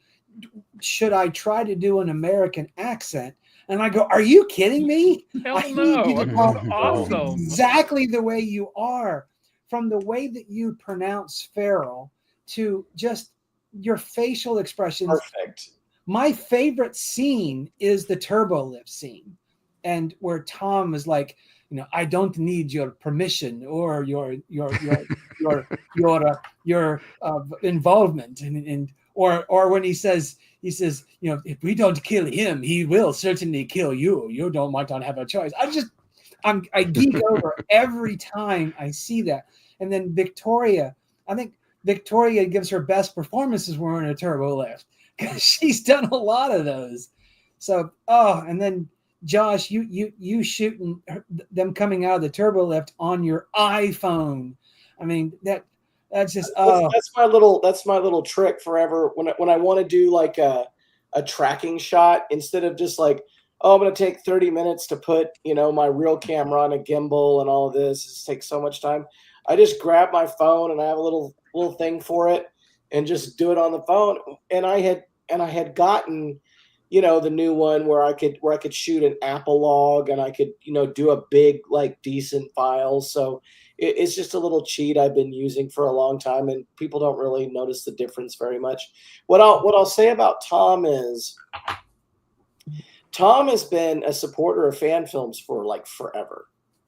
should I try to do an American accent? And I go, are you kidding me? Hell I no. need you to It talk was awesome. exactly the way you are, from the way that you pronounce Farrell to just your facial expressions. Perfect. My favorite scene is the turbo lift scene, and where Tom is like, I don't need your permission or your involvement, and or when he says, if we don't kill him, he will certainly kill you. You might not have a choice. I geek over every time I see that. And then Victoria, I think Victoria gives her best performances when we're in a turbo lift, because she's done a lot of those. So, and then Josh, you shooting them coming out of the turbo lift on your iPhone. I mean, that's just that's my little trick forever when I want to do like a tracking shot, instead of just like, I'm going to take 30 minutes to put my real camera on a gimbal and all of this. It takes so much time. I just grab my phone and I have a little thing for it and just do it on the phone. And I had gotten the new one where I could shoot an Apple log, and I could do a big, like, decent file. So it's just a little cheat I've been using for a long time, and people don't really notice the difference very much. What I'll say about Tom is Tom has been a supporter of fan films for like forever.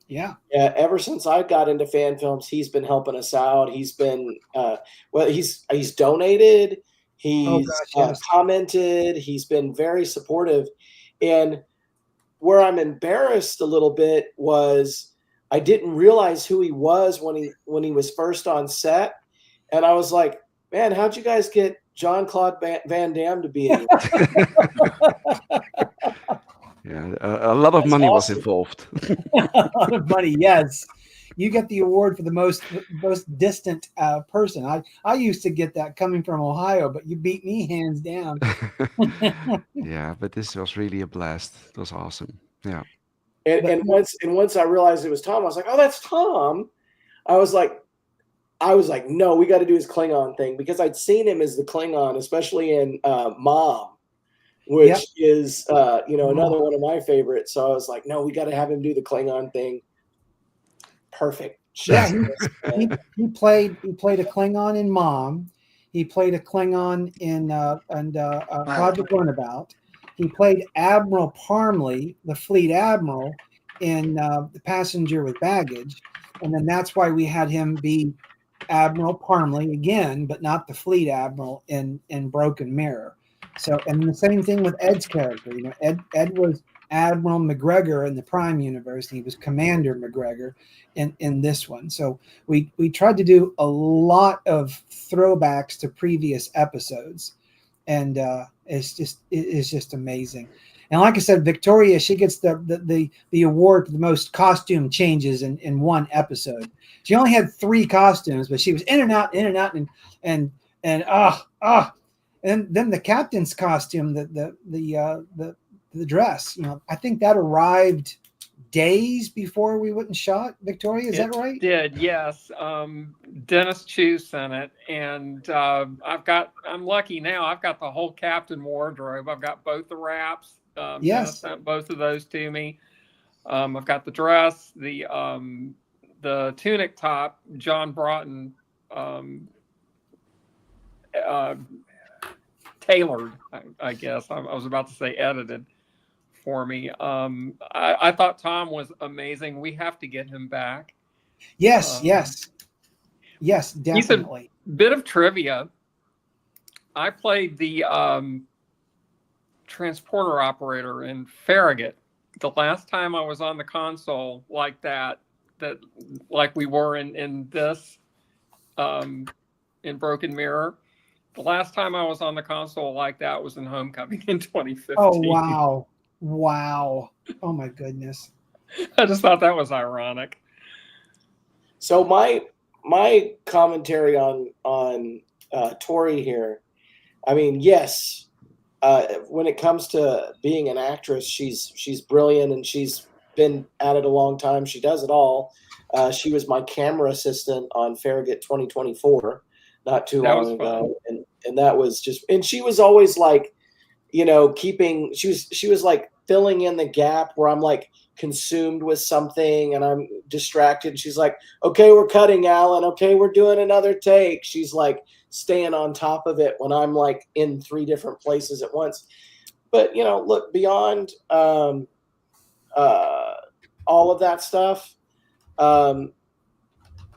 Yeah. Ever since I got into fan films, he's been helping us out. He's been he's donated. He's commented. He's been very supportive. And where I'm embarrassed a little bit was I didn't realize who he was when he was first on set. And I was like, man, how'd you guys get Jean-Claude Van Damme to be in it? Yeah, a lot of money was involved. A lot of money, yes. You get the award for the most distant person. I used to get that coming from Ohio, but you beat me hands down. Yeah, but this was really a blast. It was awesome. Yeah. And once I realized it was Tom, I was like, oh, that's Tom. I was like, no, we got to do his Klingon thing, because I'd seen him as the Klingon, especially in Mom, which is another one of my favorites. So I was like, no, we got to have him do the Klingon thing. Perfect. Yeah, he played a Klingon in Mom. He played a Klingon in Project Runabout. He played Admiral Parmley, the fleet admiral, in The Passenger with Baggage, and then that's why we had him be Admiral Parmley again, but not the fleet admiral in Broken Mirror. So, and the same thing with Ed's character. Ed was Admiral McGregor in the Prime universe, and he was Commander McGregor in this one. So we tried to do a lot of throwbacks to previous episodes, and it's just amazing. And like I said, Victoria, she gets the award for the most costume changes in one episode. She only had 3 costumes, but she was in and out, and then the captain's costume, the dress, I think that arrived days before we went and shot. Victoria, is that right? It did, yes. Dennis Chu sent it, and I'm lucky now. I've got the whole captain wardrobe. I've got both the wraps. Yes. Dennis sent both of those to me. I've got the dress, the tunic top. John Broughton tailored, I guess. I was about to say edited for me. I thought Tom was amazing. We have to get him back. Yes, definitely. He's a bit of trivia. I played the transporter operator in Farragut. The last time I was on the console like that like we were in this in Broken Mirror. The last time I was on the console like that was in Homecoming in 2015. Oh, wow. Oh my goodness. I just thought that was ironic. So my commentary on Tori here, I mean, yes, when it comes to being an actress, she's brilliant, and she's been at it a long time. She does it all. She was my camera assistant on Farragut 2024 not too long ago, and that was just, and she was always like, she was like filling in the gap where I'm like consumed with something and I'm distracted. She's like, okay, we're cutting, Alan. Okay, we're doing another take. She's like staying on top of it when I'm like in 3 different places at once. But look, beyond all of that stuff,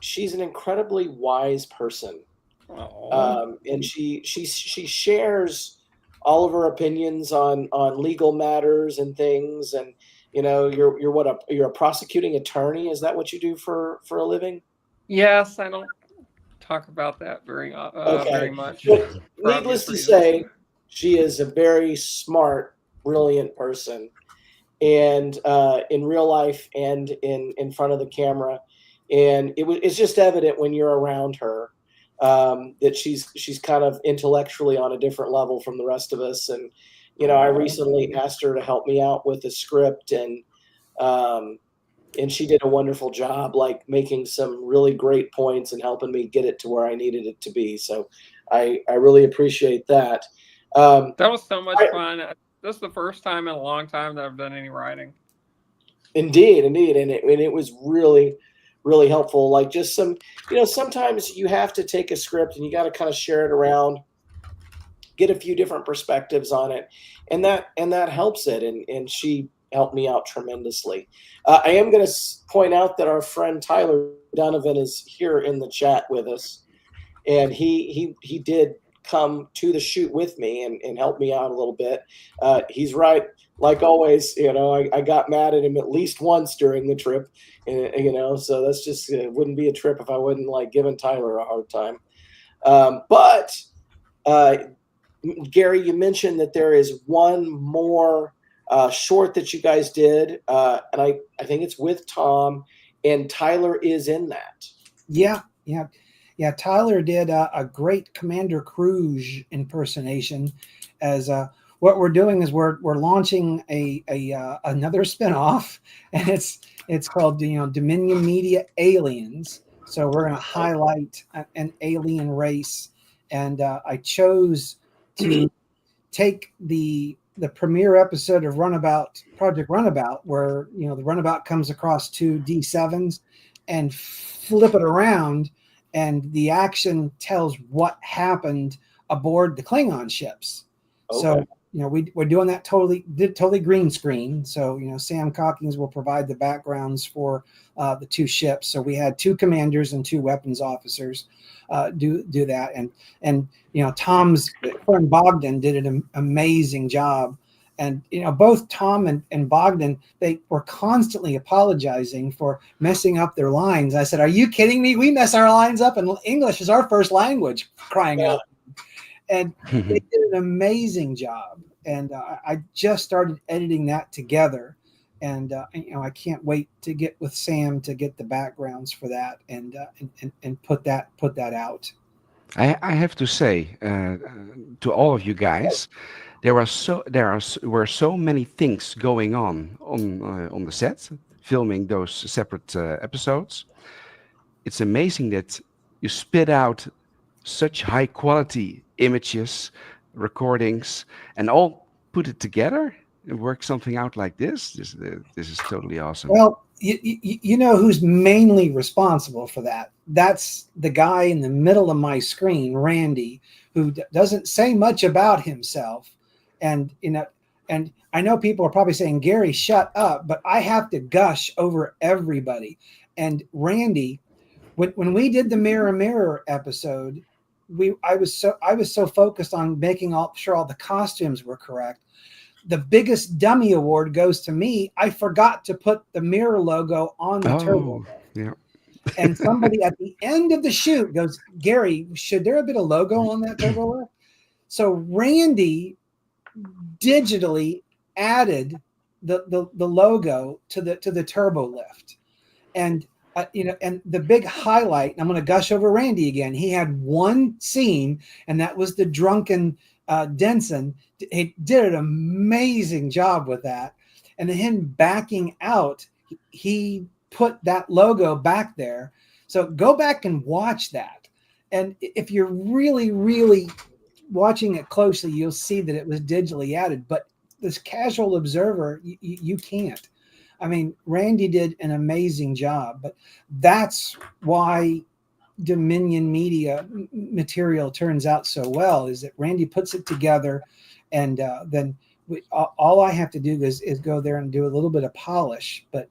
she's an incredibly wise person. And she shares all of her opinions on legal matters and things. And you're a prosecuting attorney. Is that what you do for a living? Yes, I don't talk about that very much. But needless to say, she is a very smart, brilliant person, and in real life and in front of the camera. And it's just evident when you're around her that she's kind of intellectually on a different level from the rest of us. And I recently asked her to help me out with the script, and she did a wonderful job, like making some really great points and helping me get it to where I needed it to be. So I really appreciate that. That was so much fun. This is the first time in a long time that I've done any writing. Indeed, and it was really, really helpful. Like just some, sometimes you have to take a script and you got to kind of share it around, get a few different perspectives on it, and that helps it. And she helped me out tremendously. I am going to point out that our friend Tyler Donovan is here in the chat with us, and he did come to the shoot with me and help me out a little bit. He's right. Like always, I got mad at him at least once during the trip, so that's just, it wouldn't be a trip if I wouldn't like giving Tyler a hard time. But Gary, you mentioned that there is one more short that you guys did, and I think it's with Tom, and Tyler is in that. Yeah. Tyler did a great Commander Cruz impersonation. As what we're doing is we're launching another spinoff, and it's called Dominion Media Aliens. So we're going to highlight an alien race, and I chose to take the premiere episode of Project Runabout, where the Runabout comes across 2 D7s, and flip it around, and the action tells what happened aboard the Klingon ships. Okay. So we're doing that totally green screen. So Sam Cockings will provide the backgrounds for the 2 ships. So we had 2 commanders and 2 weapons officers do that, and Tom's friend Bogdan did an amazing job And both Tom and Bogdan, they were constantly apologizing for messing up their lines. I said, "Are you kidding me? We mess our lines up, and English is our first language, crying out." And they did an amazing job. And I just started editing that together. And I can't wait to get with Sam to get the backgrounds for that and put that out. I have to say to all of you guys, were so many things going on the set, filming those separate episodes. It's amazing that you spit out such high quality images, recordings, and all put it together and work something out like this. This is totally awesome. Well, you know who's mainly responsible for that? That's the guy in the middle of my screen, Randy, who doesn't say much about himself. And and I know people are probably saying, "Gary, shut up," but I have to gush over everybody. And Randy, when we did the Mirror episode, I was so focused on making sure all the costumes were correct. The biggest dummy award goes to me. I forgot to put the Mirror logo on the turbo. Yeah. And somebody at the end of the shoot goes, "Gary, should there have been a logo on that turbo lift?" So Randy digitally added the logo to the turbo lift. And and the big highlight, and I'm going to gush over Randy again. He had one scene, and that was the drunken Denson. He did an amazing job with that. And then him backing out, he put that logo back there. So go back and watch that. And if you're really, really watching it closely, you'll see that it was digitally added. But this casual observer, you can't. I mean, Randy did an amazing job, but that's why Dominion Media material turns out so well, is that Randy puts it together, and then all I have to do is go there and do a little bit of polish. But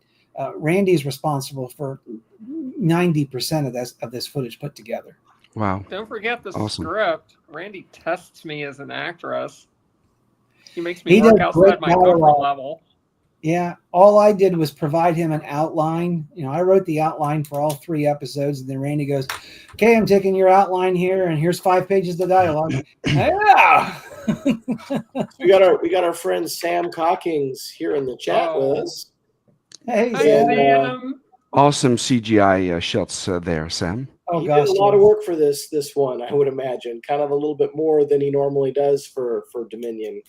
Randy's responsible for 90% of this footage put together. Wow! Don't forget the Awesome. script. Randy tests me as an actress. He makes me work outside my comfort level. Yeah, all I did was provide him an outline. I wrote the outline for all 3 episodes, and then Randy goes, "Okay, I'm taking your outline here, and here's 5 pages of dialogue." Yeah. we got our friend Sam Cockings here in the chat with us. Hey, Sam. Awesome CGI shots there, Sam. Oh, he gosh, did a lot of work for this one, I would imagine. Kind of a little bit more than he normally does for Dominion.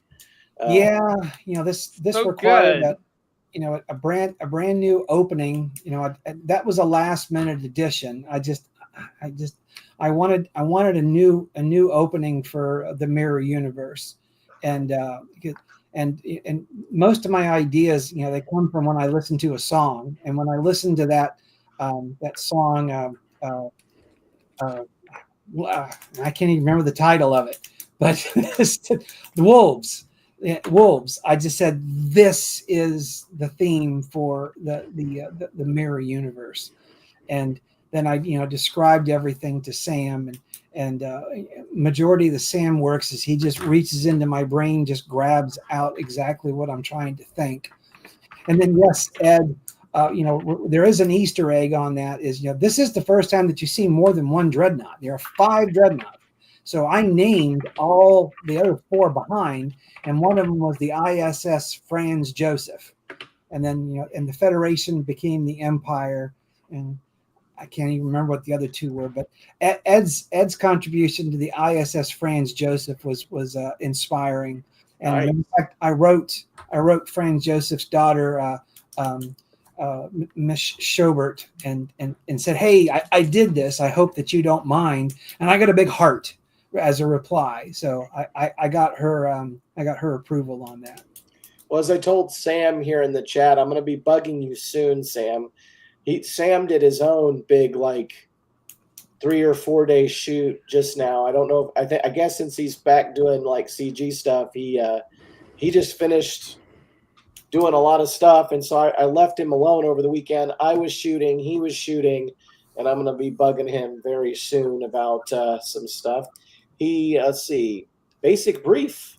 Yeah, this So required good. a brand new opening. That was a last minute addition. I wanted a new opening for the Mirror universe, and most of my ideas, they come from when I listen to a song, and when I listen to that song, I can't even remember the title of it, but the Wolves. Wolves. I just said this is the theme for the Mirror universe, and then I described everything to Sam, and majority of the Sam works is he just reaches into my brain, just grabs out exactly what I'm trying to think, and then yes, Ed, there is an Easter egg on that. Is this is the first time that you see more than one Dreadnought. There are 5 Dreadnoughts. So I named all the other 4 behind, and one of them was the ISS Franz Joseph. And then, and the Federation became the Empire, and I can't even remember what the other 2 were, but Ed's contribution to the ISS Franz Joseph was inspiring. And Nice. in fact, I wrote Franz Joseph's daughter, Miss Schobert, and said, "Hey, I did this. I hope that you don't mind." And I got a big heart as a reply. So I got her approval on that. Well, as I told Sam here in the chat, I'm going to be bugging you soon, Sam. Sam did his own big 3 or 4 day shoot just now. I don't know. I guess since he's back doing CG stuff, he just finished doing a lot of stuff, and so I left him alone over the weekend. I was shooting, he was shooting, and I'm going to be bugging him very soon about some stuff. He let's see, basic brief.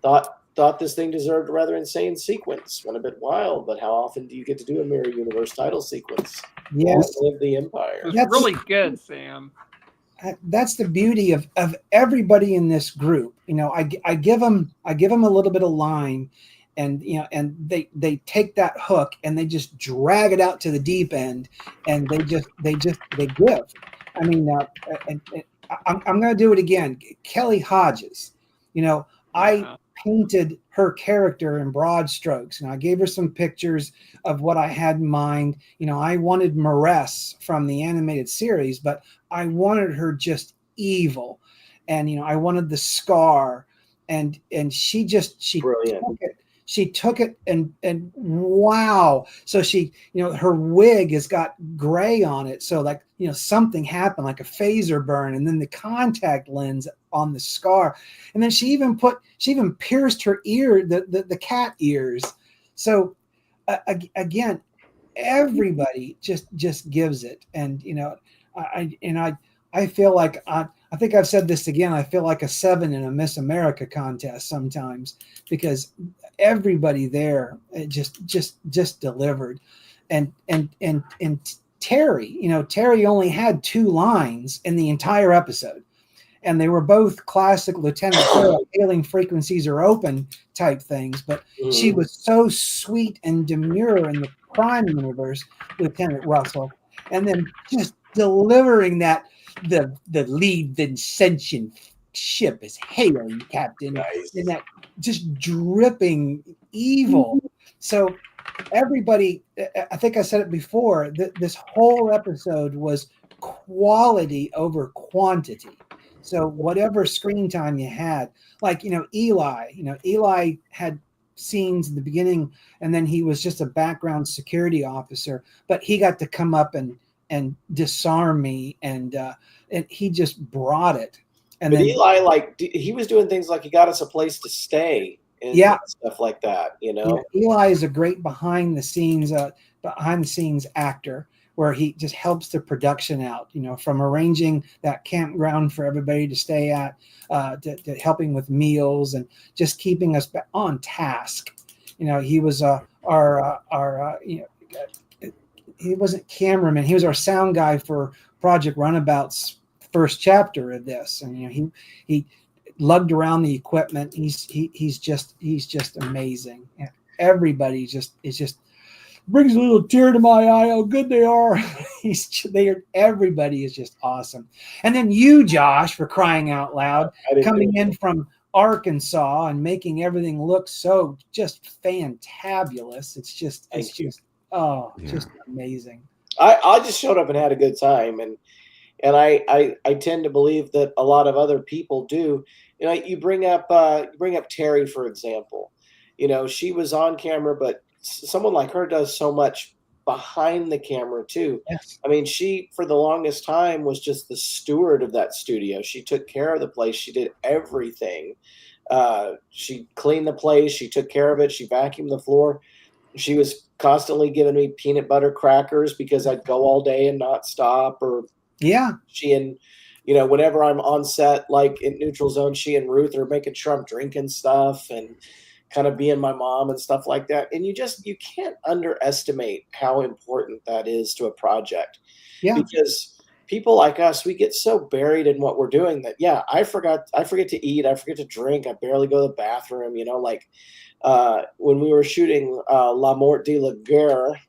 Thought thought this thing deserved a rather insane sequence. Went a bit wild, but how often do you get to do a mirror universe title sequence? Yes. Long live the Empire. It was That's- really good, Sam. That's the beauty of everybody in this group. You know, I give them a little bit of line, and you know, and they take that hook and they just drag it out to the deep end, and they give. I mean, I'm going to do it again. Kelly Hodges. You know, I painted her character in broad strokes, and I gave her some pictures of what I had in mind. You know, I wanted Maress from the animated series, but I wanted her just evil, and you know, I wanted the scar, and she Brilliant. took it and wow. So she, you know, her wig has got gray on it, so like, you know, something happened, like a phaser burn, and then the contact lens on the scar, and then she even pierced her ear, the cat ears. So again, everybody just gives it, and you know, I feel like I think I've said this again. I feel like a 7 in a Miss America contest sometimes, because everybody there just delivered, and Terry, you know, Terry only had 2 lines in the entire episode, and they were both classic Lieutenant Terrell, hailing frequencies are open type things, but she was so sweet and demure in the Prime universe, Lieutenant Russell, and then just delivering that the lead Vincentian ship is hailing, Captain, and that just dripping evil. So everybody, I think I said it before, this whole episode was quality over quantity. So whatever screen time you had, like, you know, Eli had scenes in the beginning, and then he was just a background security officer, but he got to come up and disarm me, and he just brought it. And but then Eli, like, he was doing things like he got us a place to stay and stuff like that, you know. Yeah, Eli is a great behind the scenes actor, where he just helps the production out, you know, from arranging that campground for everybody to stay at, to helping with meals and just keeping us on task. You know, he was he wasn't cameraman. He was our sound guy for Project Runabout's first chapter of this, and you know, he lugged around the equipment. He's just amazing. Everybody just brings a little tear to my eye how good they are. Everybody is just awesome. And then you, Josh, for crying out loud, coming in from Arkansas and making everything look so just fantabulous. It's just just amazing. I just showed up and had a good time, and I tend to believe that a lot of other people do. You know, you bring up Terry, for example. You know, she was on camera, but someone like her does so much behind the camera too. Yes. I mean, she for the longest time was just the steward of that studio. She took care of the place. She did everything. She cleaned the place. She took care of it. She vacuumed the floor. She was constantly giving me peanut butter crackers because I'd go all day and not stop. Or she and, you know, whenever I'm on set, like in Neutral Zone, she and Ruth are making sure I'm drinking stuff and kind of being my mom and stuff like that. And you can't underestimate how important that is to a project. Yeah. Because people like us, we get so buried in what we're doing that, I forget to eat. I forget to drink. I barely go to the bathroom, you know, like when we were shooting La Mort de la Guerre,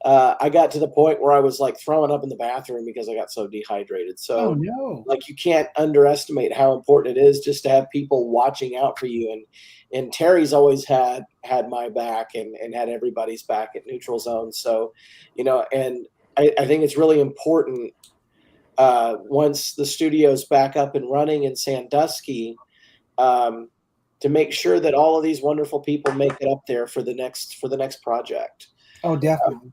I got to the point where I was like throwing up in the bathroom because I got so dehydrated. So like, you can't underestimate how important it is just to have people watching out for you. And Terry's always had my back and had everybody's back at Neutral Zone. So, you know, and I think it's really important once the studio's back up and running in Sandusky, to make sure that all of these wonderful people make it up there for the next project. Oh, definitely.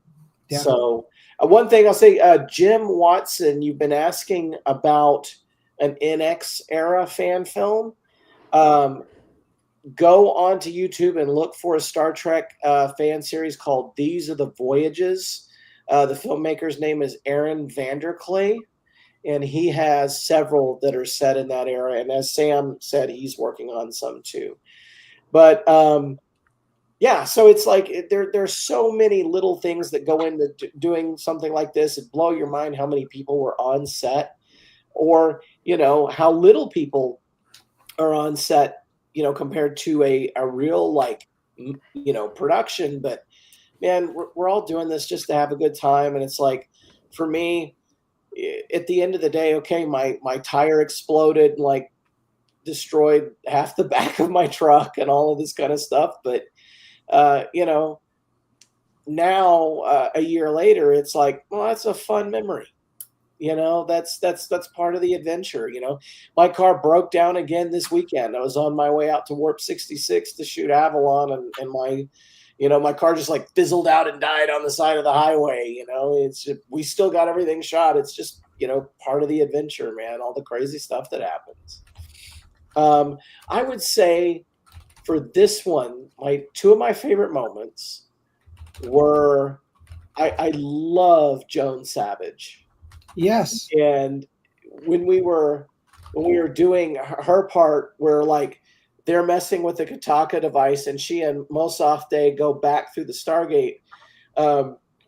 So one thing I'll say, Jim Watson, you've been asking about an NX era fan film. Go onto YouTube and look for a Star Trek fan series called These Are the Voyages. The filmmaker's name is Aaron Vanderklay, and he has several that are set in that era. And as Sam said, he's working on some too. But yeah, so it's like there's so many little things that go into doing something like this. It blow your mind how many people were on set, or how little people are on set, compared to a real production. But man, we're all doing this just to have a good time. And it's like, for me, at the end of the day, okay, my tire exploded, like destroyed half the back of my truck and all of this kind of stuff. But now a year later, it's like, well, that's a fun memory. That's part of the adventure. My car broke down again this weekend. I was on my way out to Warp 66 to shoot Avalon, and my car just like fizzled out and died on the side of the highway. We still got everything shot. It's just, part of the adventure, man, all the crazy stuff that happens. I would say for this one, two of my favorite moments were, I love Joan Savage. Yes. And when we were doing her part, where like they're messing with the Kataka device and she and Mosafde go back through the Stargate,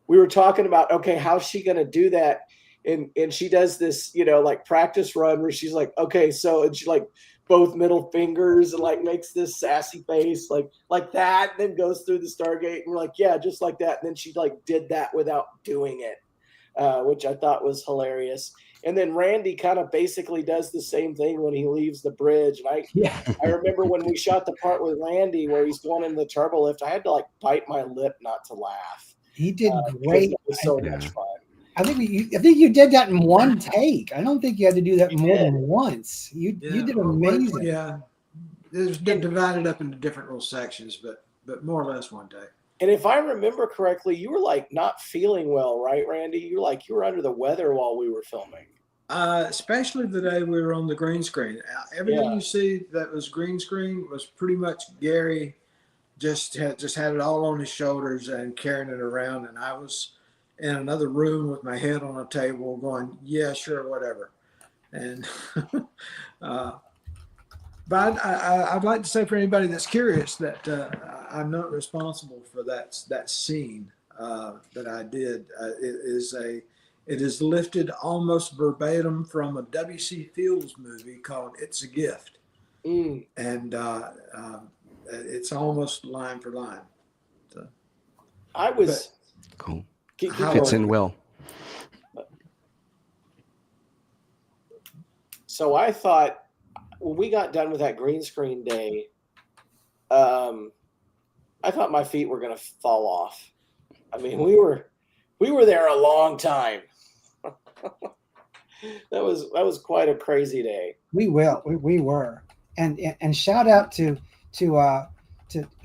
we were talking about, okay, how's she going to do that? And she does this, like practice run where she's like, okay, so, and she like both middle fingers and like makes this sassy face like that, and then goes through the Stargate, and we're like, yeah, just like that. And then she like did that without doing it. Which I thought was hilarious. And then Randy kind of basically does the same thing when he leaves the bridge. And I remember when we shot the part with Randy where he's going in the turbo lift, I had to like bite my lip not to laugh. He did great. It was so much fun. I think you did that in one take. I don't think you had to do that more than once. You did amazing. Yeah, it's been divided up into different little sections, but more or less one take. And if I remember correctly, you were like not feeling well, right, Randy? You were under the weather while we were filming. Especially the day we were on the green screen. Everything you see that was green screen was pretty much Gary just had it all on his shoulders and carrying it around. And I was in another room with my head on a table going, yeah, sure, whatever. And but I'd like to say for anybody that's curious that I'm not responsible for that scene that I did. It is lifted almost verbatim from a W.C. Fields movie called "It's a Gift," and it's almost line for line. So, cool. Fits in well. So I thought, when we got done with that green screen day, I thought my feet were going to fall off. I mean, we were there a long time. That was quite a crazy day. We were, and shout out to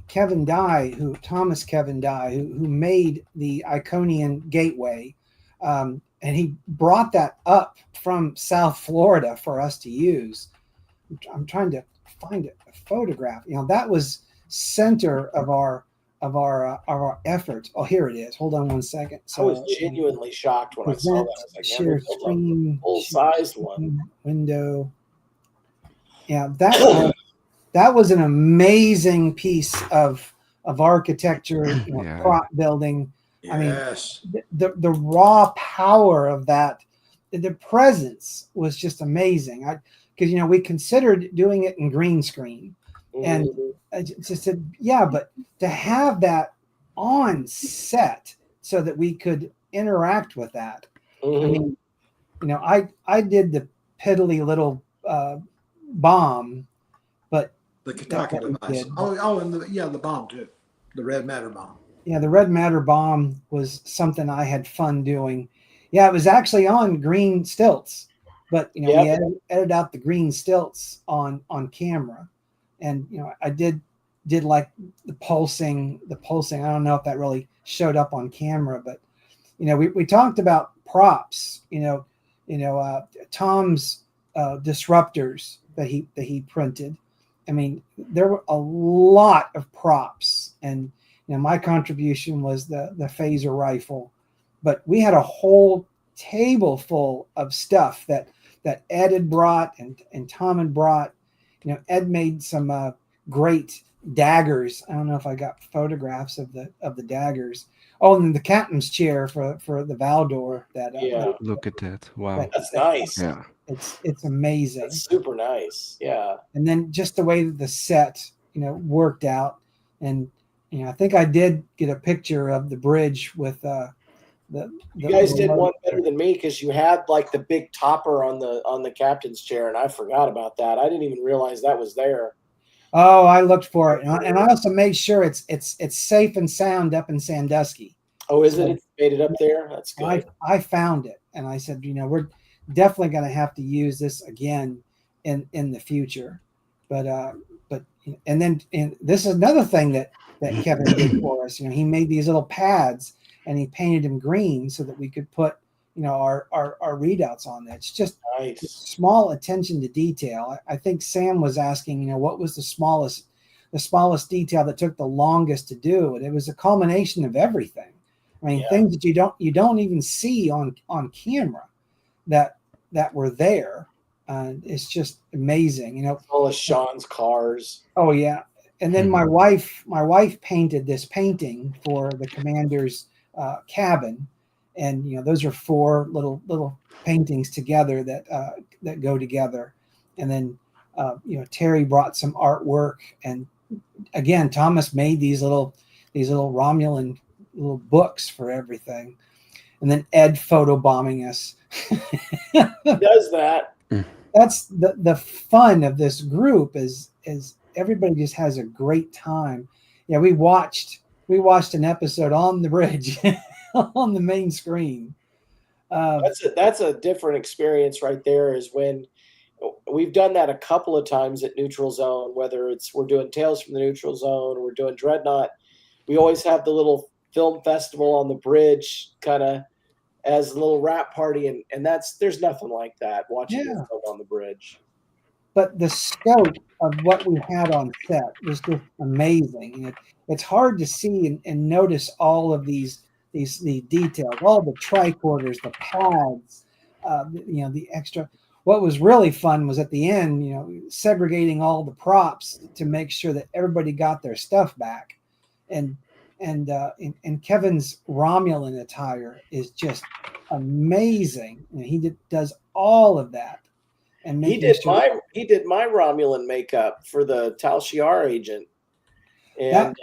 Kevin Dye, Thomas Kevin Dye, who made the Iconian Gateway, and he brought that up from South Florida for us to use. I'm trying to find a photograph. That was center of our effort. Oh, here it is. Hold on one second. So, I was genuinely shocked when I saw that. I was like, share screen, full-sized one. Window. Yeah, that was an amazing piece of architecture, prop building. Yes. I mean, the raw power of that, the presence was just amazing. Because we considered doing it in green screen, and I just said, yeah, but to have that on set so that we could interact with that. I mean, I did the piddly little bomb, but the Kataka device. And the bomb too, the red matter bomb. Yeah, the red matter bomb was something I had fun doing. Yeah, it was actually on green stilts. But we edited out the green stilts on camera, and I did like the pulsing. I don't know if that really showed up on camera, but we talked about props. Tom's disruptors that he printed. I mean, there were a lot of props, and my contribution was the phaser rifle, but we had a whole table full of stuff that Ed had brought and Tom had brought. You know, Ed made some great daggers. I don't know if I got photographs of the daggers. Oh, and the captain's chair for the Valdor. Look at that! Wow, that's nice. Yeah, it's amazing. That's super nice. Yeah. And then just the way that the set, you know, worked out, and you know, I think I did get a picture of the bridge with you guys did one better than me because you had like the big topper on the captain's chair, and I forgot about that. I didn't even realize that was there. Oh, I looked for it, and I also made sure it's safe and sound up in Sandusky. Oh, is it? It's made it up there. That's good. I found it, and I said, you know, we're definitely going to have to use this again in the future. But and then this is another thing that Kevin did for us. You know, he made these little pads and he painted them green so that we could put, you know, our readouts on that. It's just nice. Small attention to detail. I think Sam was asking, you know, what was the smallest detail that took the longest to do, and it was a culmination of everything. I mean, things that you don't even see on camera that were there. It's just amazing, you know. All of Sean's cars. Oh yeah, and then my wife painted this painting for the commander's cabin, and you know, those are 4 little paintings together that go together. And then you know, Terry brought some artwork, and again, Thomas made these little Romulan little books for everything. And then Ed photobombing us. He does that. That's the fun of this group is everybody just has a great time. Yeah, we watched an episode on the bridge on the main screen. That's a different experience right there. Is when we've done that a couple of times at Neutral Zone, whether we're doing Tales from the Neutral Zone or we're doing Dreadnought. We always have the little film festival on the bridge, kind of as a little rap party, and there's nothing like that watching the film on the bridge. But the scope of what we had on set was just amazing. And it's hard to see and notice all of these details, all the tricorders, the pads, you know, the extra. What was really fun was at the end, you know, segregating all the props to make sure that everybody got their stuff back. And Kevin's Romulan attire is just amazing. You know, he does all of that, and he did my Romulan makeup for the Tal Shiar agent, and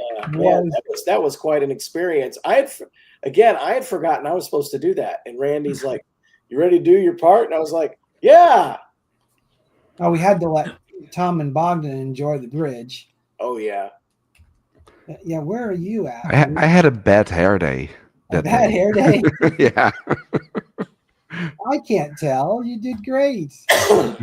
that was quite an experience. I had forgotten I was supposed to do that, and Randy's like, "You ready to do your part?" And I was like, "Yeah." Oh, we had to let Tom and Bogdan enjoy the bridge. Oh yeah. Yeah, where are you at? I had a bad hair day. Hair day? Yeah. I can't tell. You did great. Oh,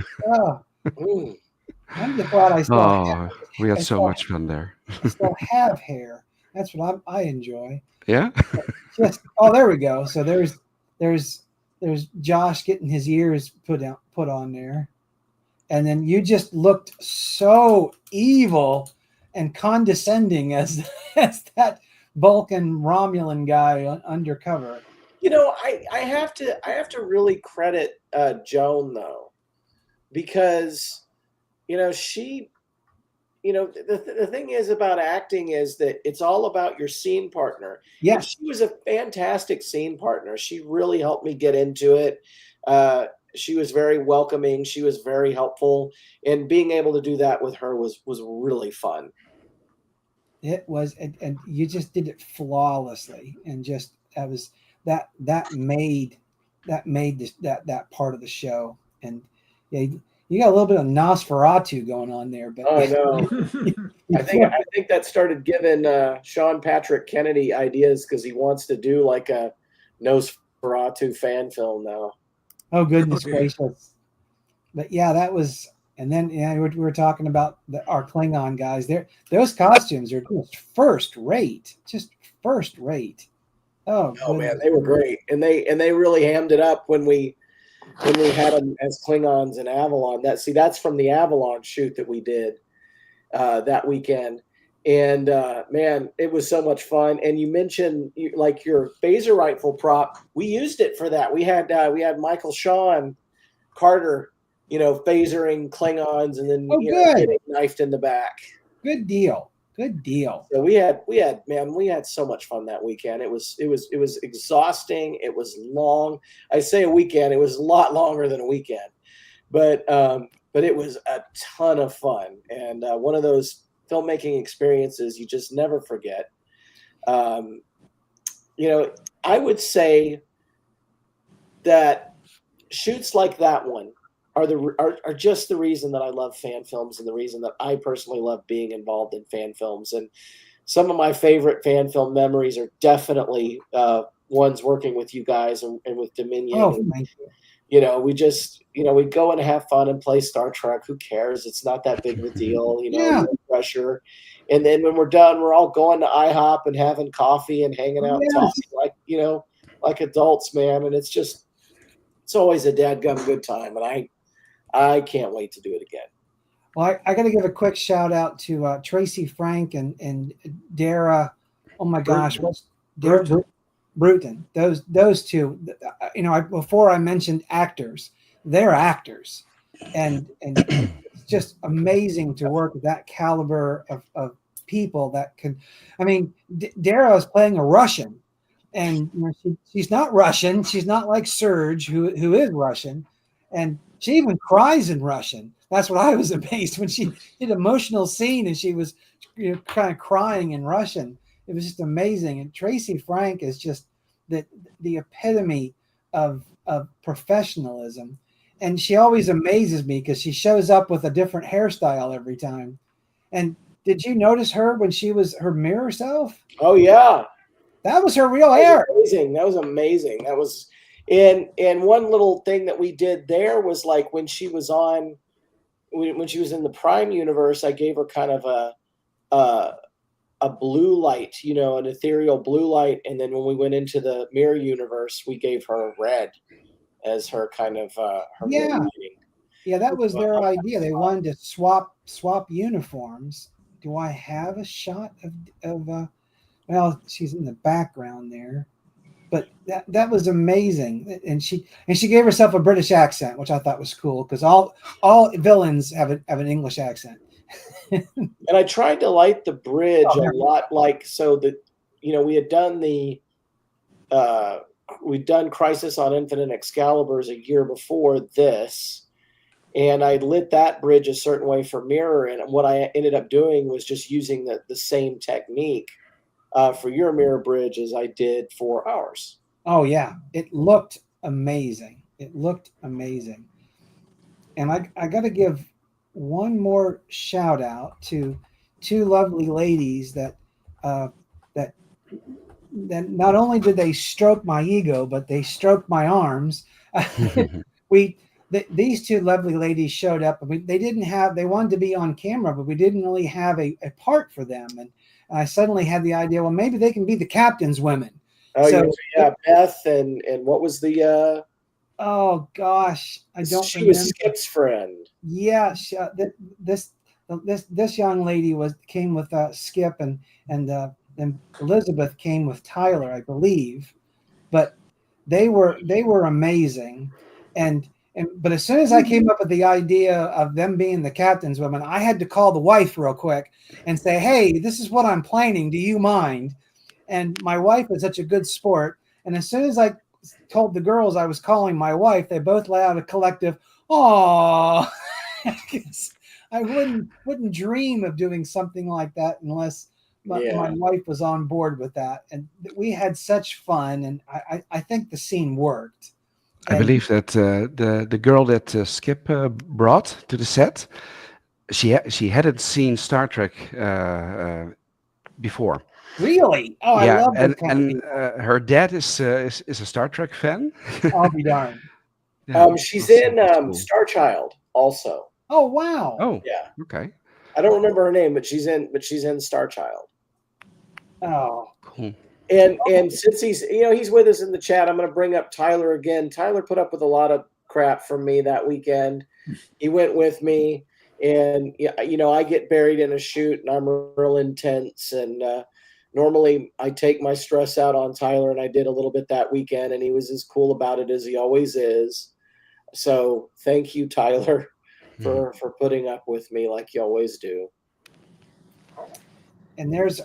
I'm just glad I still we had so much fun there. I still have hair. That's what I enjoy. Yeah? There we go. So there's Josh getting his ears put on there. And then you just looked so evil and condescending as that Vulcan Romulan guy undercover. You know, I have to really credit Joan though, because you know she, you know, the thing is about acting is that it's all about your scene partner. Yeah, and she was a fantastic scene partner. She really helped me get into it. She was very welcoming. She was very helpful, and being able to do that with her was really fun. It was, and you just did it flawlessly, and just that made that part of the show. And yeah, you got a little bit of Nosferatu going on there. But I know. I think that started giving Sean Patrick Kennedy ideas because he wants to do like a Nosferatu fan film now. Oh goodness gracious! But yeah, that was. And then we were talking about our Klingon guys. Those costumes are just first rate. Oh man, they were great, and they really hammed it up when we had them as Klingons in Avalon. That's from the Avalon shoot that we did that weekend, And man, it was so much fun. And you mentioned like your phaser rifle prop. We used it for that. We had Michael Shaw and Carter, phasering Klingons, and then getting knifed in the back. Good deal. Good deal. So we had so much fun that weekend. It was exhausting. It was long. I say a weekend. It was a lot longer than a weekend, but it was a ton of fun, and one of those filmmaking experiences you just never forget. I would say that shoots like that one are just the reason that I love fan films, and the reason that I personally love being involved in fan films. And some of my favorite fan film memories are definitely ones working with you guys and with Dominion. Oh, thank you. We just, we go and have fun and play Star Trek. Who cares? It's not that big of a deal, no pressure. And then when we're done, we're all going to IHOP and having coffee and hanging out and talking like adults, man. And it's always a dadgum good time. And I can't wait to do it again. Well, I got to give a quick shout out to Tracy Frank and Dara. Oh my gosh, what's Dara Bruton? Those two. Before I mentioned actors, they're actors, and it's just amazing to work with that caliber of people that can. I mean, Dara is playing a Russian, and she's not Russian. She's not like Serge, who is Russian, and she even cries in Russian. That's what I was amazed when she did an emotional scene and she was kind of crying in Russian. It was just amazing. And Tracy Frank is just the epitome of professionalism. And she always amazes me because she shows up with a different hairstyle every time. And did you notice her when she was her mirror self? Oh, yeah. That was her real hair. That was amazing. That was... And one little thing that we did there was like when she was in the Prime universe, I gave her kind of a blue light, an ethereal blue light. And then when we went into the Mirror universe, we gave her red as her kind of her lighting. Yeah, that was their idea. They wanted to swap uniforms. Do I have a shot of well, she's in the background there. But that was amazing, and she gave herself a British accent, which I thought was cool because all villains have an English accent. And I tried to light the bridge a lot, so that we had done we'd done Crisis on Infinite Excaliburs a year before this, and I lit that bridge a certain way for Mirror, and what I ended up doing was just using the same technique for your Mirror bridge as I did for ours. Oh yeah, it looked amazing. And I got to give one more shout out to two lovely ladies that not only did they stroke my ego, but they stroked my arms. These two lovely ladies showed up. They wanted to be on camera, but we didn't really have a part for them. And I suddenly had the idea, well, maybe they can be the captain's women. Oh, so, yeah, Beth and what was the? Oh gosh, I don't. She was Skip's friend. Yeah, this young lady came with Skip, and Elizabeth came with Tyler, I believe. But they were amazing, but as soon as I came up with the idea of them being the captain's women, I had to call the wife real quick and say, hey, this is what I'm planning. Do you mind? And my wife is such a good sport. And as soon as I told the girls I was calling my wife, they both let out a collective, "Aww." I wouldn't dream of doing something like that unless my wife was on board with that. And we had such fun. And I think the scene worked. I believe that the girl that Skip brought to the set, she hadn't seen Star Trek before. Really? Oh, I love that. And her dad is a Star Trek fan. I'll be darned. She's in Star Child also. Oh wow. Oh yeah. Okay. I don't remember her name, but she's in Star Child. Oh, cool. And since he's with us in the chat, I'm going to bring up Tyler again. Tyler put up with a lot of crap from me that weekend. He went with me, And I get buried in a shoot, and I'm real intense. And normally, I take my stress out on Tyler, and I did a little bit that weekend, and he was as cool about it as he always is. So thank you, Tyler, for putting up with me like you always do. And there's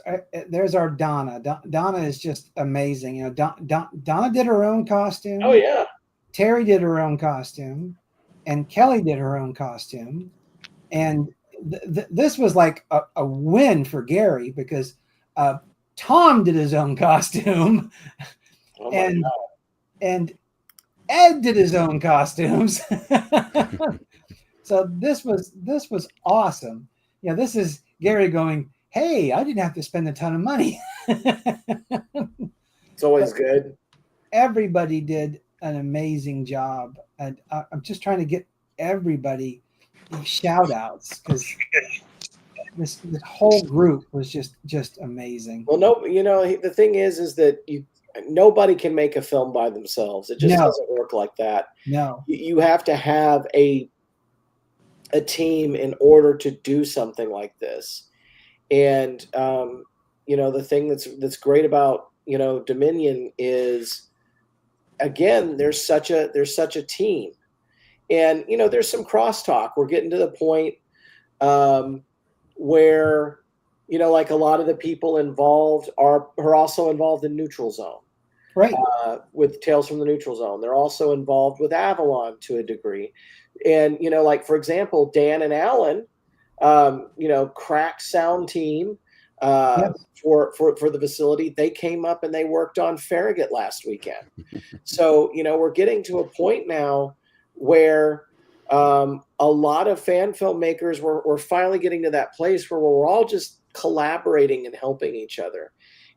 our Donna. Donna is just amazing. Donna did her own costume. Oh yeah. Terry did her own costume, and Kelly did her own costume, and this was like a win for Gary because Tom did his own costume, Oh and Ed did his own costumes. So this was awesome. This is Gary going, hey, I didn't have to spend a ton of money. It's always good. Everybody did an amazing job. And I'm just trying to get everybody shout outs because this whole group was just amazing. Well, no, the thing is that nobody can make a film by themselves. It just doesn't work like that. No. You have to have a team in order to do something like this. And the thing that's great about Dominion is, again, there's such a team, and there's some crosstalk. We're getting to the point where like a lot of the people involved are also involved in Neutral Zone, right? With Tales from the Neutral Zone, they're also involved with Avalon to a degree, and like for example, Dan and Alan. Crack sound team for the facility. They came up and they worked on Farragut last weekend. So, we're getting to a point now where a lot of fan filmmakers, we're finally getting to that place where we're all just collaborating and helping each other.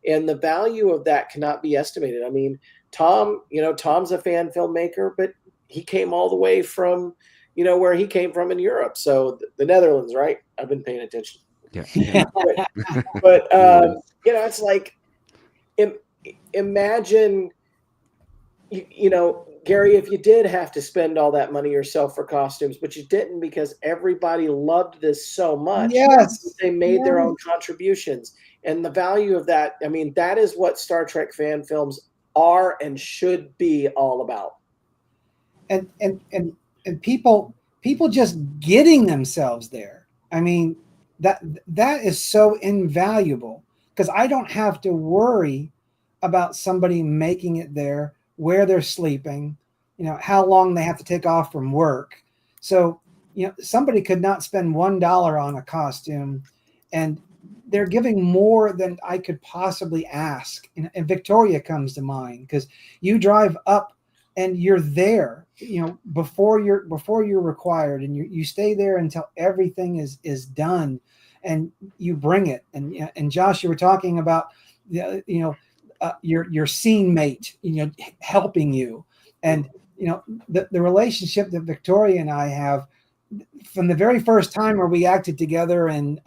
And the value of that cannot be estimated. I mean, Tom's a fan filmmaker, but he came all the way from where he came from in Europe. So the Netherlands, right? I've been paying attention. Yeah. but it's like, imagine, Gary, if you did have to spend all that money yourself for costumes, but you didn't because everybody loved this so much. Yes. They made their own contributions. And the value of that, I mean, that is what Star Trek fan films are and should be all about. And people just getting themselves there. I mean, that is so invaluable because I don't have to worry about somebody making it there, where they're sleeping, how long they have to take off from work. So, somebody could not spend $1 on a costume, and they're giving more than I could possibly ask. And Victoria comes to mind because you drive up and you're there, before you're required, and you stay there until everything is done, and you bring it. And Josh, you were talking about your scene mate, helping you, and the relationship that Victoria and I have from the very first time where we acted together in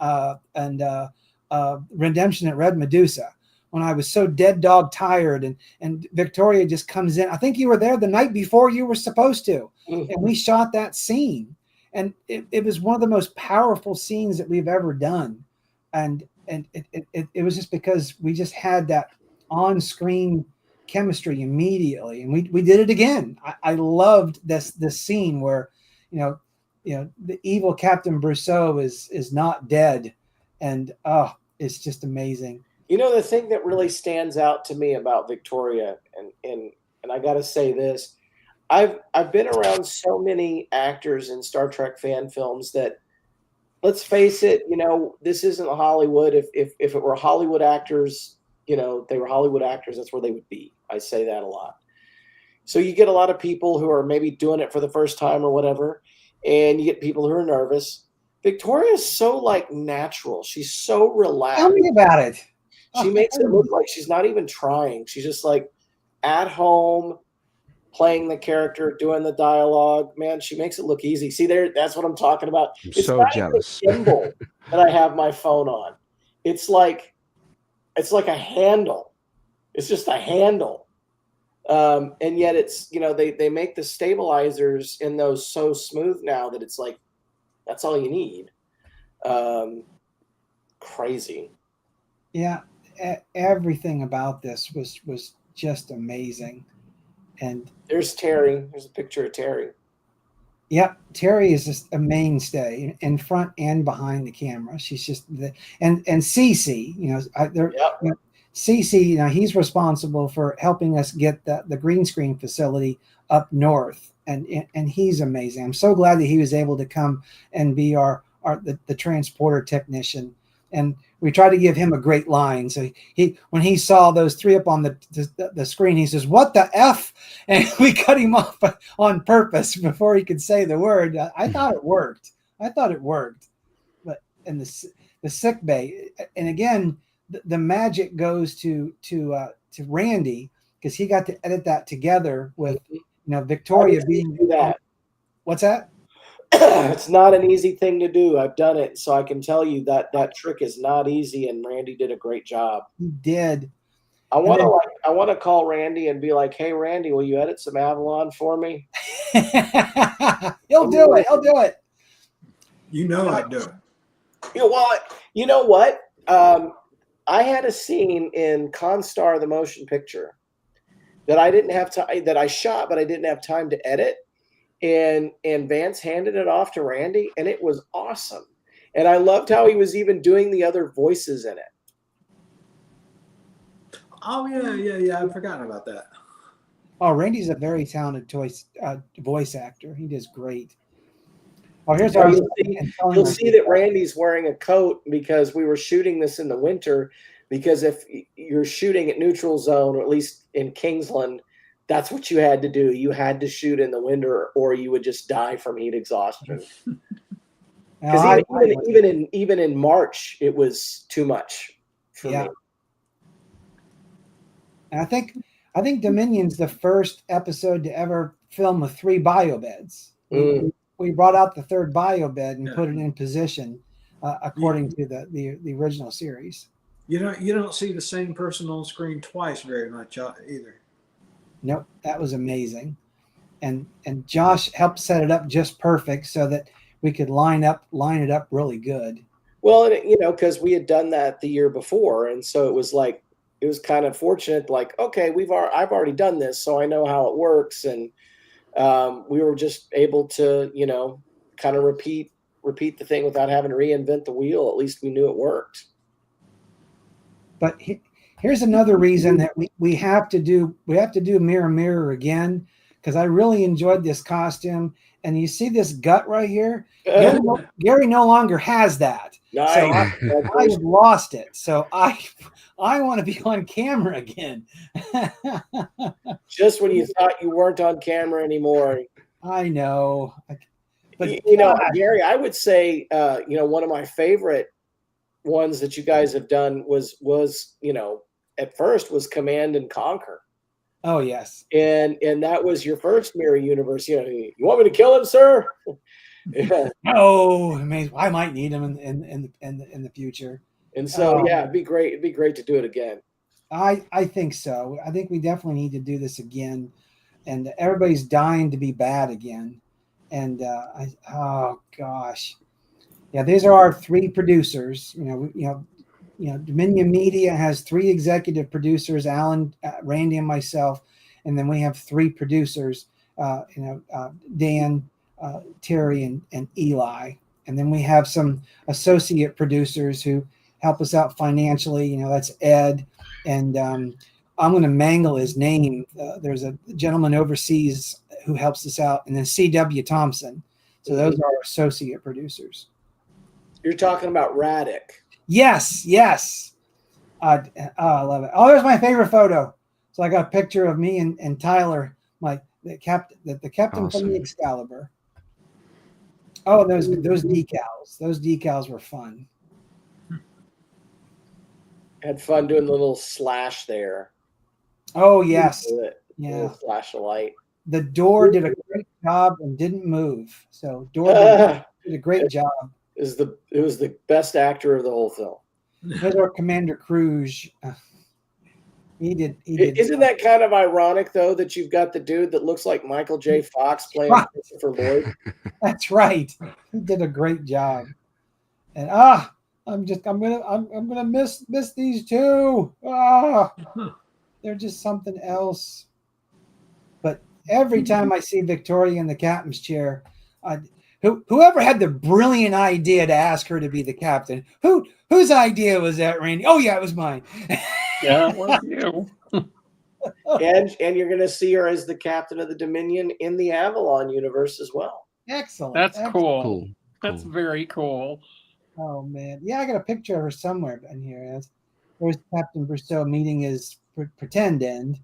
Redemption at Red Medusa. When I was so dead dog tired, and Victoria just comes in. I think you were there the night before you were supposed to, and we shot that scene, and it was one of the most powerful scenes that we've ever done, and it was just because we just had that on-screen chemistry immediately, and we did it again. I loved this scene where the evil Captain Brousseau is not dead, and it's just amazing. The thing that really stands out to me about Victoria, and I got to say this, I've been around so many actors in Star Trek fan films that, let's face it, this isn't Hollywood. If it were Hollywood actors, they were Hollywood actors, that's where they would be. I say that a lot. So you get a lot of people who are maybe doing it for the first time or whatever, and you get people who are nervous. Victoria is so natural. She's so relaxed. Tell me about it. She makes it look like she's not even trying. She's just at home, playing the character, doing the dialogue. Man, she makes it look easy. See there, that's what I'm talking about. I'm so jealous. It's not a symbol that I have my phone on. It's like a handle. It's just a handle. And yet it's, they make the stabilizers in those so smooth now that it's That's all you need. Crazy. Yeah, everything about this was just amazing. And there's Terry. There's a picture of Terry. Yep, Terry is just a mainstay in front and behind the camera. She's just and Cece, Cece, he's responsible for helping us get the green screen facility up north, and he's amazing. I'm so glad that he was able to come and be the transporter technician. And we tried to give him a great line. So when he saw those three up on the screen, he says, "What the F?" And we cut him off on purpose before he could say the word. I thought it worked. But in the sick bay, and again, the magic goes to Randy, because he got to edit that together with Victoria being that. What's that? It's not an easy thing to do. I've done it, so I can tell you that trick is not easy, and Randy did a great job. He did. I want to call Randy and be like, "Hey, Randy, will you edit some Avalon for me?" He'll do it. You know I'd do it. You know what? I had a scene in Constar, the motion picture, that I didn't have time, that I shot, but I didn't have time to edit. And Vance handed it off to Randy, and it was awesome. And I loved how he was even doing the other voices in it. Oh yeah. I've forgotten about that. Oh, Randy's a very talented voice actor. He does great. Oh, here's our. You'll see that Randy's wearing a coat because we were shooting this in the winter. Because if you're shooting at neutral zone, or at least in Kingsland, that's what you had to do. You had to shoot in the winter, or you would just die from heat exhaustion. Because even in March, it was too much for me. And I think Dominion's the first episode to ever film with 3 biobeds. We brought out the 3rd biobed and put it in position according to the original series. You don't see the same person on screen twice very much either. Nope, that was amazing. And Josh helped set it up just perfect so that we could line it up really good. Well, because we had done that the year before, and so it was kind of fortunate. Like, okay, I've already done this, so I know how it works, and we were just able to, kind of repeat the thing without having to reinvent the wheel. At least we knew it worked. But here's another reason that we have to do Mirror Mirror again, because I really enjoyed this costume. And you see this gut right here? Gary no longer has that. Nice. So I have lost it. So I want to be on camera again. Just when you thought you weren't on camera anymore. I know. But Gary, I would say one of my favorite ones that you guys have done was at first was Command and Conquer. Oh yes. And that was your first mirror universe. You want me to kill him, sir? No, I might need him in the future. And so it'd be great. It'd be great to do it again. I think so. I think we definitely need to do this again. And everybody's dying to be bad again. And oh gosh. Yeah, these are our 3 producers. Dominion Media has 3 executive producers: Alan, Randy, and myself, and then we have 3 producers: Dan, Terry, and Eli. And then we have some associate producers who help us out financially. That's Ed, and I'm going to mangle his name. There's a gentleman overseas who helps us out, and then C.W. Thompson. So those are our associate producers. You're talking about Raddick. Yes. I love it. Oh, there's my favorite photo. So I got a picture of me and Tyler, the captain from the Excalibur. Oh, those decals. Those decals were fun. Had fun doing the little slash there. Oh yes. Yeah. Flash of light. The door did a great job and didn't move. So door did a great job. It was the best actor of the whole film. There's our Commander Cruz. He did. He did. Isn't that kind of ironic, though, that you've got the dude that looks like Michael J. Fox playing Christopher Lloyd? That's right. He did a great job. And I'm gonna miss these two. They're just something else. But every time I see Victoria in the captain's chair, whoever had the brilliant idea to ask her to be the captain, whose idea was that, Randy? Oh yeah, it was mine. Yeah, it was you. and you're going to see her as the captain of the Dominion in the Avalon universe as well. Excellent. That's excellent. cool. That's very cool. Oh man, yeah, I got a picture of her somewhere in here. There's Captain Bristow meeting his pretend end.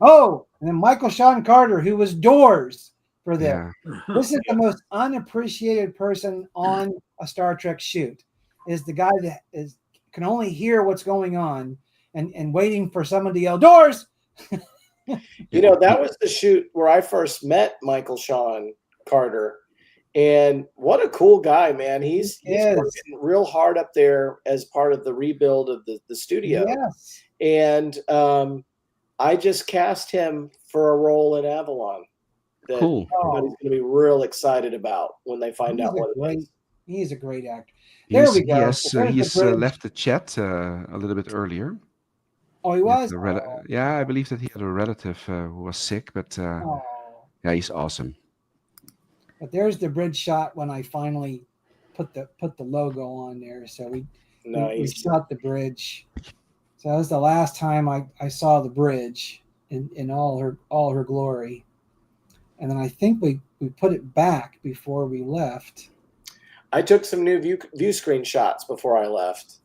Oh, and then Michael Sean Carter, who was Doors for this. This is the most unappreciated person on a Star Trek shoot. Is the guy that can only hear what's going on and waiting for someone to yell Doors. You know, that was the shoot where I first met Michael Sean Carter. And what a cool guy, man. He's working real hard up there as part of the rebuild of the studio. Yes. And I just cast him for a role in Avalon that everybody's going to be real excited about when they find out what it is. He's a great actor. There we go. He's left the chat a little bit earlier. Oh, he was? Yeah, I believe that he had a relative who was sick, but yeah, he's awesome. But there's the bridge shot when I finally put the logo on there. So we shot the bridge. So that was the last time I saw the bridge in all her glory. And then I think we put it back before we left. I took some new view screen shots before I left.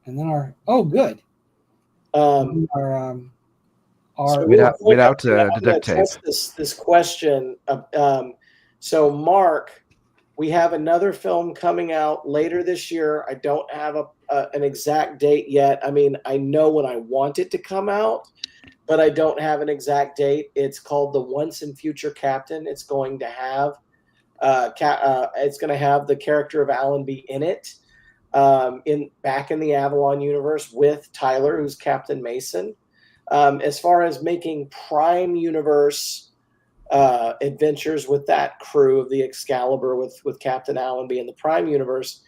And then good. So without the duct tape. This question. So Mark, we have another film coming out later this year. I don't have an exact date yet. I mean, I know when I want it to come out, but I don't have an exact date. It's called The Once and Future Captain. It's going to have the character of Allenby in it, back in the Avalon universe with Tyler, who's Captain Mason. As far as making Prime Universe adventures with that crew of the Excalibur with Captain Allenby in the Prime Universe,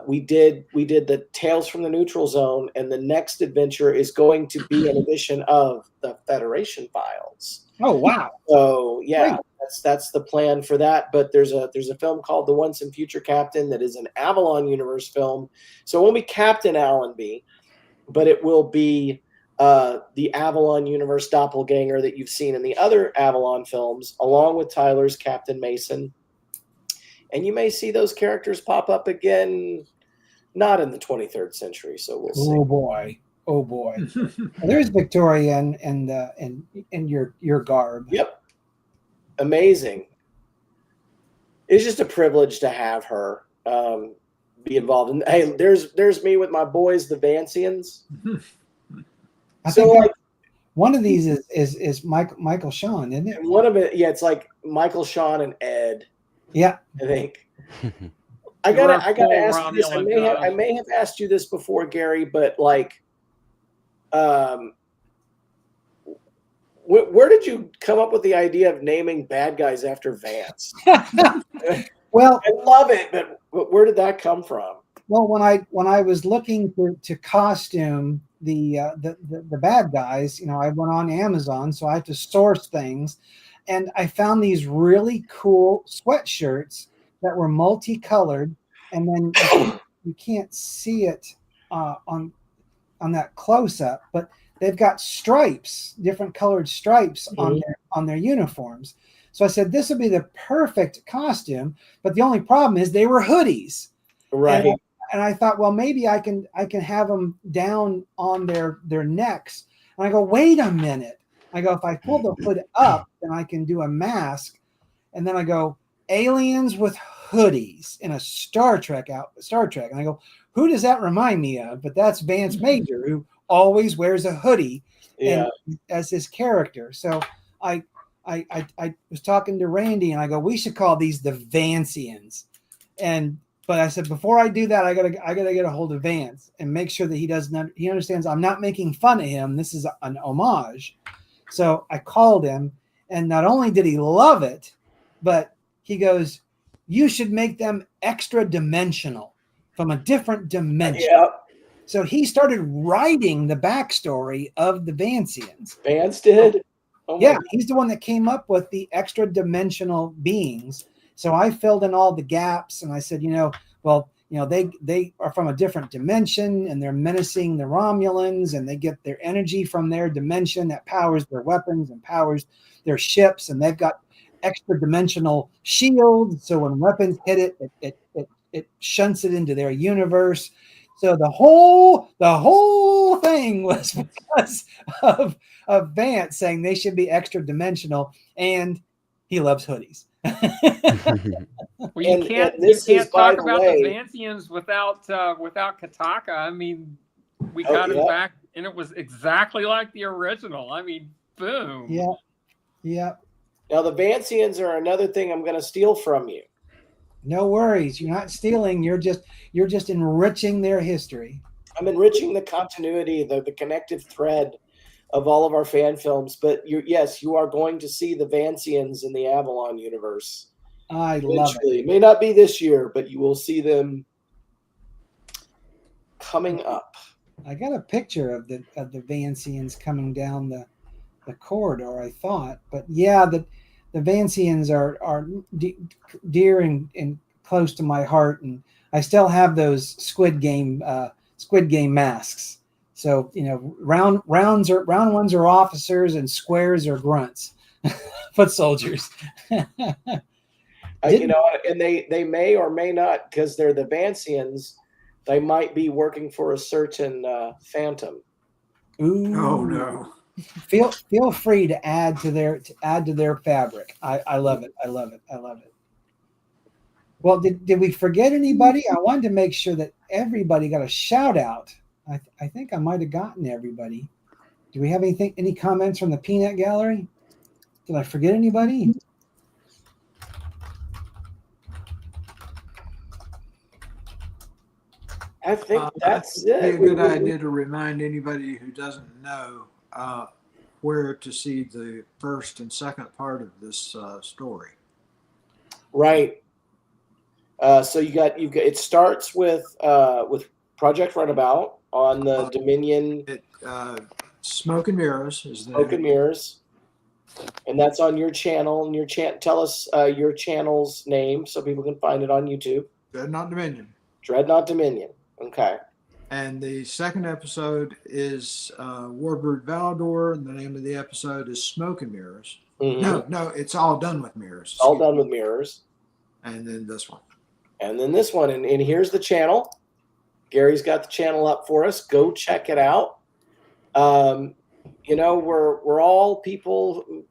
we did the Tales from the Neutral Zone, and the next adventure is going to be an edition of the Federation Files. Oh wow! So yeah, that's the plan for that. But there's a film called The Once and Future Captain that is an Avalon Universe film. So it won't be Captain Allenby, but it will be the Avalon Universe doppelganger that you've seen in the other Avalon films, along with Tyler's Captain Mason. And you may see those characters pop up again, not in the 23rd century. So we'll see. Oh boy! There's Victoria and your garb. Yep, amazing. It's just a privilege to have her be involved. And hey, there's me with my boys, the Vancians. I think one of these is Michael Sean, isn't it? And one of it, yeah, it's like Michael Sean and Ed. Yeah, I think. I gotta ask you this. I may have asked you this before, Gary, but like, where did you come up with the idea of naming bad guys after Vance? Well, I love it, but where did that come from? Well, when I was looking to costume the bad guys, I went on Amazon, so I had to source things, and I found these really cool sweatshirts that were multicolored, and then you can't see it on that close up, but they've got stripes, different colored stripes on their uniforms. So I said this would be the perfect costume, but the only problem is they were hoodies, right? And I thought, well, maybe I can have them down on their necks. And I go, wait a minute. I go, if I pull the hood up, then I can do a mask. And then I go, aliens with hoodies in a Star Trek. And I go, who does that remind me of? But that's Vance Major, who always wears a hoodie as his character. So I was talking to Randy, and I go, we should call these the Vancians. And But I said, before I do that, I gotta get a hold of Vance and make sure that he understands I'm not making fun of him. This is an homage. So I called him, and not only did he love it, but he goes, "You should make them extra dimensional, from a different dimension." Yeah. So he started writing the backstory of the Vancians. Vance did? Oh my Yeah, God. he's the one that came up with the extra dimensional beings. So I filled in all the gaps, and I said, they are from a different dimension, and they're menacing the Romulans, and they get their energy from their dimension that powers their weapons and powers their ships, and they've got extra dimensional shields. So when weapons hit it shunts it into their universe. So the whole thing was because of Vance saying they should be extra dimensional, and he loves hoodies. Well, you can't talk about the Vancians without Kataka. I mean, we got him back, and it was exactly like the original. I mean, boom. Yeah, yeah. Now the Vancians are another thing I'm going to steal from you. No worries, you're not stealing. You're just enriching their history. I'm enriching the continuity, the connective thread of all of our fan films. But you are going to see the Vancians in the Avalon universe. I love it. It may not be this year, but you will see them coming up. I got a picture of the Vancians coming down the corridor, I thought, but yeah, the Vancians are dear and close to my heart, and I still have those Squid Game masks. So round ones are officers, and squares are grunts, foot soldiers. And they may or may not, because they're the Vancians, they might be working for a certain Phantom. Ooh. Oh no. Feel free to add to their fabric. I love it. I love it. I love it. Well, did we forget anybody? I wanted to make sure that everybody got a shout out. I think I might have gotten everybody. Do we have any comments from the Peanut Gallery? Did I forget anybody? I think that's it. It'd be a good idea to remind anybody who doesn't know where to see the first and second part of this story. Right. So you got it starts with Project Runabout on the Dominion. Smoke and Mirrors is the Smoke and Mirrors, and that's on your channel. And tell us your channel's name so people can find it on YouTube. Dreadnought Dominion. Dreadnought Dominion. Okay. And the second episode is Warbird Valador, and the name of the episode is Smoke and Mirrors. Mm-hmm. No, it's All Done with Mirrors. All Done with Mirrors. And then this one. And then this one. And here's the channel. Gary's got the channel up for us. Go check it out. We're all people,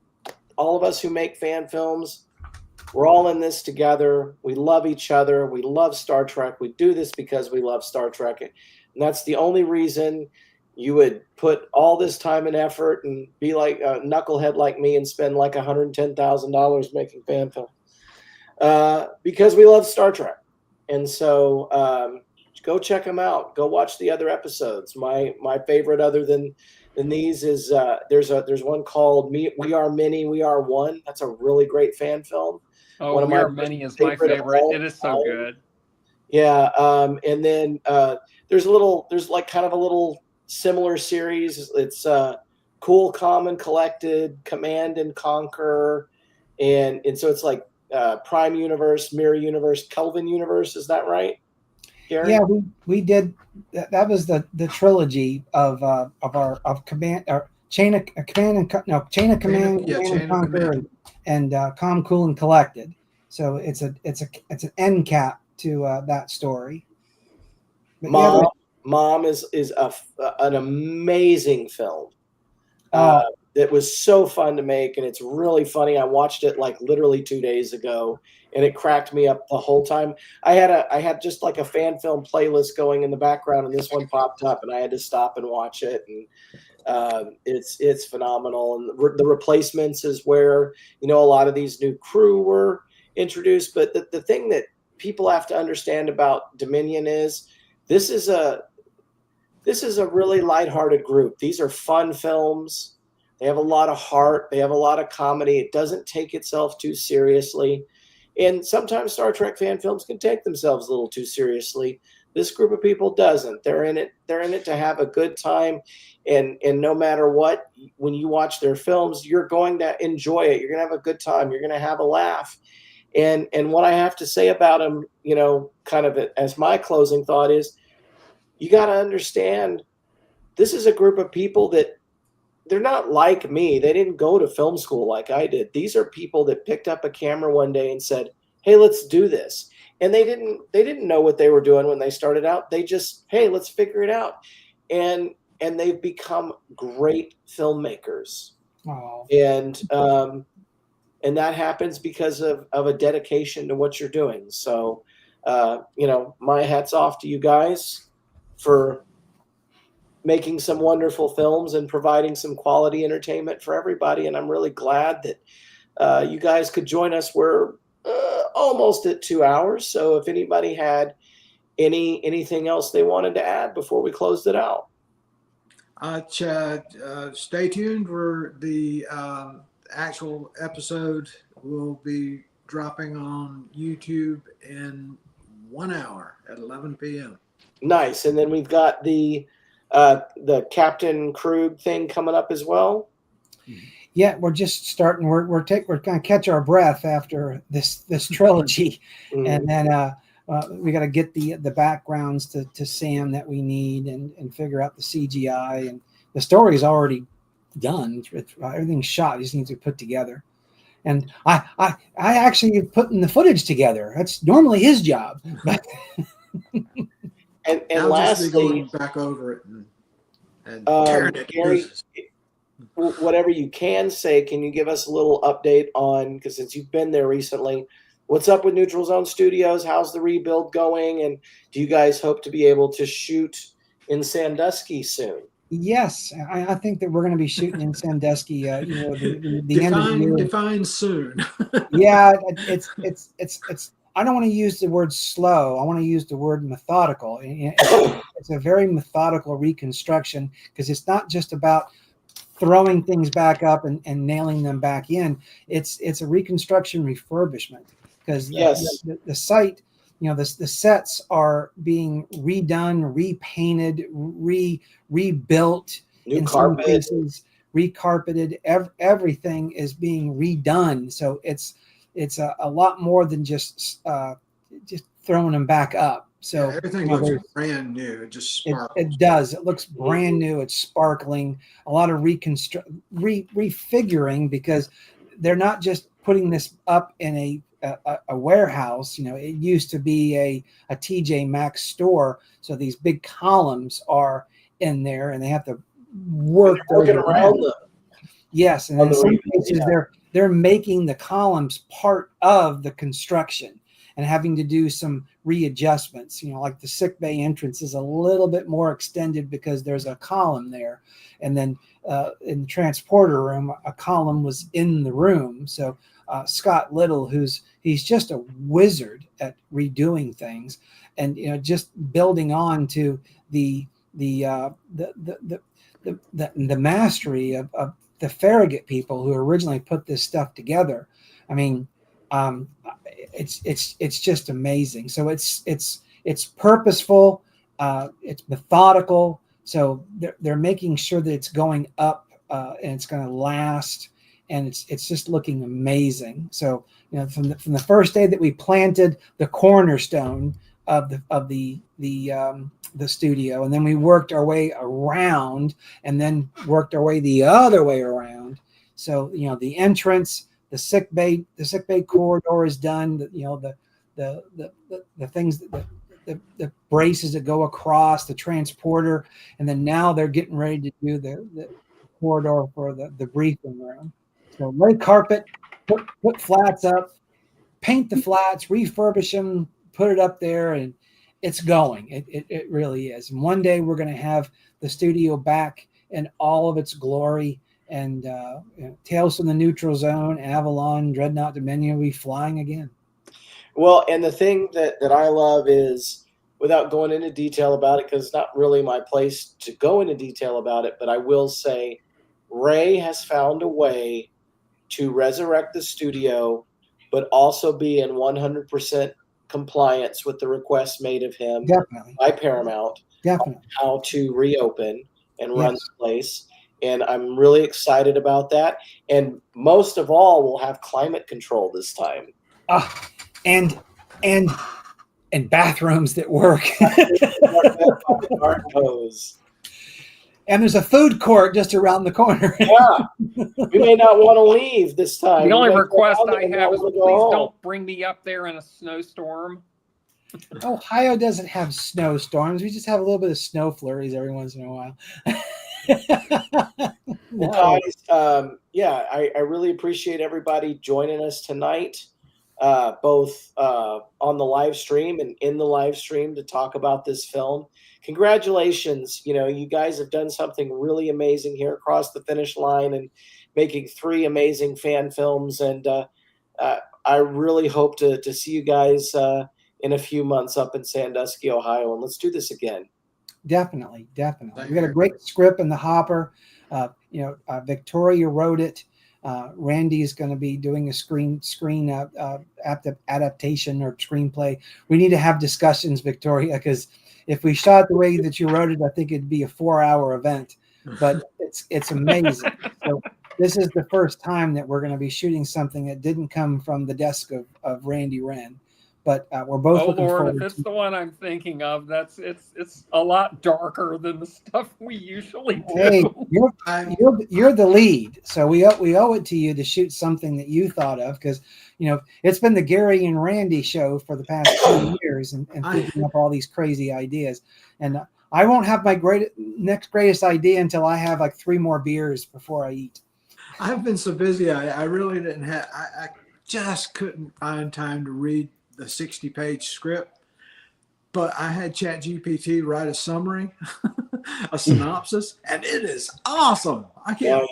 all of us who make fan films. We're all in this together. We love each other. We love Star Trek. We do this because we love Star Trek. And that's the only reason you would put all this time and effort and be like a knucklehead like me and spend like $110,000 making fan film. Because we love Star Trek. And so go check them out. Go watch the other episodes. My favorite other than these is there's one called We Are Many, We Are One. That's a really great fan film. Oh, We Are Many is my favorite. It is so good. Yeah. And then there's like kind of a little similar series. It's Cool, Calm, and Collected, Command and Conquer. And so it's like Prime Universe, Mirror Universe, Kelvin Universe. Is that right, Gary? Yeah, we did. That was the trilogy of Command, or Chain of Command, and Conquer, and Calm, Cool, and Collected. So it's an end cap to that story. But Mom is an amazing film. It was so fun to make, and it's really funny. I watched it like literally 2 days ago, and it cracked me up the whole time. I had just like a fan film playlist going in the background, and this one popped up, and I had to stop and watch it. And it's phenomenal. And the replacements is where a lot of these new crew were introduced. But the thing that people have to understand about Dominion is this is a really lighthearted group. These are fun films. They have a lot of heart. They have a lot of comedy. It doesn't take itself too seriously. And sometimes Star Trek fan films can take themselves a little too seriously. This group of people doesn't. They're in it to have a good time. And no matter what, when you watch their films, you're going to enjoy it. You're going to have a good time. You're going to have a laugh. And what I have to say about them, kind of as my closing thought is, you got to understand, this is a group of people that they're not like me. They didn't go to film school like I did. These are people that picked up a camera one day and said, "Hey, let's do this." And they didn't know what they were doing when they started out. They just, "Hey, let's figure it out." And they've become great filmmakers. Oh. And that happens because of a dedication to what you're doing. So, my hat's off to you guys for making some wonderful films and providing some quality entertainment for everybody. And I'm really glad that you guys could join us. We're almost at 2 hours. So if anybody had anything else they wanted to add before we closed it out. Chad, stay tuned for the actual episode. Will be dropping on YouTube in 1 hour at 11 p.m. Nice. And then we've got the Captain Krug thing coming up as well. Yeah, we're just starting. We're going to catch our breath after this trilogy, and then we got to get the backgrounds to Sam that we need and figure out the CGI, and the story is already done. Everything's shot. It just needs to be put together. And I actually am putting the footage together. That's normally his job. And I'll lastly, just be going back over it and tearing it to Gary, pieces. whatever you can say, can you give us a little update on, because since you've been there recently, what's up with Neutral Zone Studios? How's the rebuild going? And do you guys hope to be able to shoot in Sandusky soon? Yes, I think that we're going to be shooting in Sandusky. The end of the year. Define soon. Yeah, it's. I don't want to use the word slow. I want to use the word methodical. It's a very methodical reconstruction, because it's not just about throwing things back up and nailing them back in. It's a reconstruction refurbishment, because the site, the sets are being redone, repainted, rebuilt, new in carpet, some cases recarpeted. Everything is being redone. So it's a lot more than just throwing them back up. So everything looks brand new. It just sparkles. It does. It looks brand new. It's sparkling. A lot of refiguring, because they're not just putting this up in a warehouse. It used to be a TJ Maxx store. So these big columns are in there, and they have to work around them. Yes, and in some cases they're making the columns part of the construction and having to do some readjustments. Like the sick bay entrance is a little bit more extended because there's a column there, and then in the transporter room, a column was in the room. So Scott Little, he's just a wizard at redoing things, and just building on to the mastery of the Farragut people who originally put this stuff together. I mean, it's just amazing. So it's purposeful, it's methodical. So they're making sure that it's going up and it's going to last, and it's just looking amazing. So from the first day that we planted the cornerstone of the studio, and then we worked our way around, and then worked our way the other way around. So the entrance, the sick bay corridor is done. The things the braces that go across the transporter, and then now they're getting ready to do the corridor for the briefing room. So lay carpet, put flats up, paint the flats, refurbish them, put it up there, and it's going. It really is. And one day we're going to have the studio back in all of its glory. And Tales from the Neutral Zone, Avalon, Dreadnought Dominion will be flying again. Well, and the thing that I love is, without going into detail about it, because it's not really my place to go into detail about it, but I will say Ray has found a way to resurrect the studio, but also be in 100% compliance with the request made of him Definitely. by Paramount. Definitely. How to reopen and run Yes. the place. And I'm really excited about that. And most of all, we'll have climate control this time. And bathrooms that work. And there's a food court just around the corner. Yeah. We may not want to leave this time. The only We may request go I and have is not please go home. don't bring me up there in a snowstorm. Ohio doesn't have snowstorms. We just have a little bit of snow flurries every once in a while. Well, guys, yeah, I really appreciate everybody joining us tonight, both on the live stream and in the live stream to talk about this film. Congratulations. You know, you guys have done something really amazing here across the finish line and making 3 amazing fan films. And I really hope to see you guys in a few months up in Sandusky, Ohio. And let's do this again. Definitely. We got a great script in the hopper. Victoria wrote it. Randy is going to be doing a screen adaptation or screenplay. We need to have discussions, Victoria, because if we shot the way that you wrote it, I think it'd be a 4-hour event. But it's amazing. So this is the first time that we're going to be shooting something that didn't come from the desk of Randy Wren. But we're both looking Lord, forward if it's to the one I'm thinking of, it's a lot darker than the stuff we usually do. Hey, you're the lead, so we owe it to you to shoot something that you thought of, because it's been the Gary and Randy show for the past 2 years and picking up all these crazy ideas. And I won't have my next greatest idea until I have like 3 more beers before I eat. I've been so busy, I really didn't have. I just couldn't find time to read the 60-page script, but I had ChatGPT write a summary, a synopsis, and it is awesome. I can't.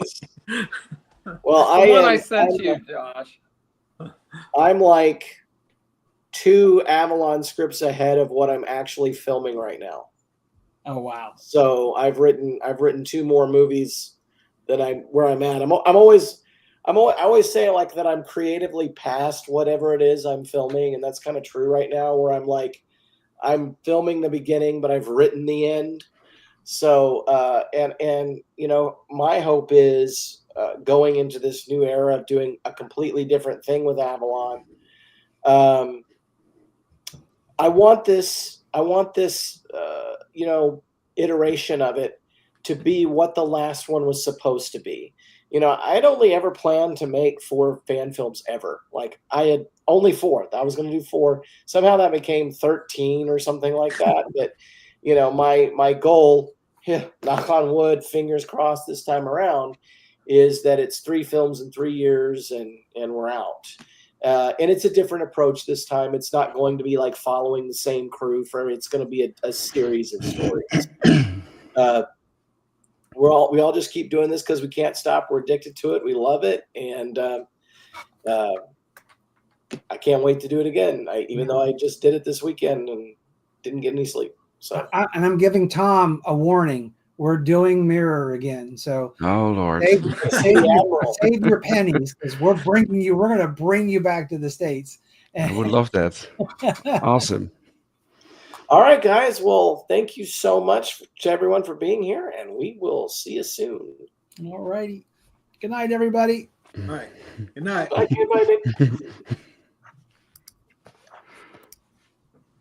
Well, the one I sent you, Josh. I'm like 2 Avalon scripts ahead of what I'm actually filming right now. Oh wow! So I've written 2 more movies than where I'm at. I always say like that I'm creatively past whatever it is I'm filming, and that's kind of true right now, where I'm like, I'm filming the beginning, but I've written the end. So, and my hope is going into this new era of doing a completely different thing with Avalon. I want this, iteration of it to be what the last one was supposed to be. I'd only ever planned to make 4 fan films ever. Like I had only 4. I was going to do 4. Somehow that became 13 or something like that. But my goal, knock on wood, fingers crossed this time around, is that it's 3 films in 3 years and we're out. And it's a different approach this time. It's not going to be like following the same crew it's going to be a series of stories. We all just keep doing this because we can't stop. We're addicted to it. We love it. And I can't wait to do it again. Even though I just did it this weekend and didn't get any sleep. So and I'm giving Tom a warning. We're doing Mirror again. So oh Lord, save your pennies, because we're going to bring you back to the States. I would love that. Awesome. All right, guys. Well, thank you so much to everyone for being here, and we will see you soon. All righty. Good night, everybody. All right. Good night. Bye, everybody.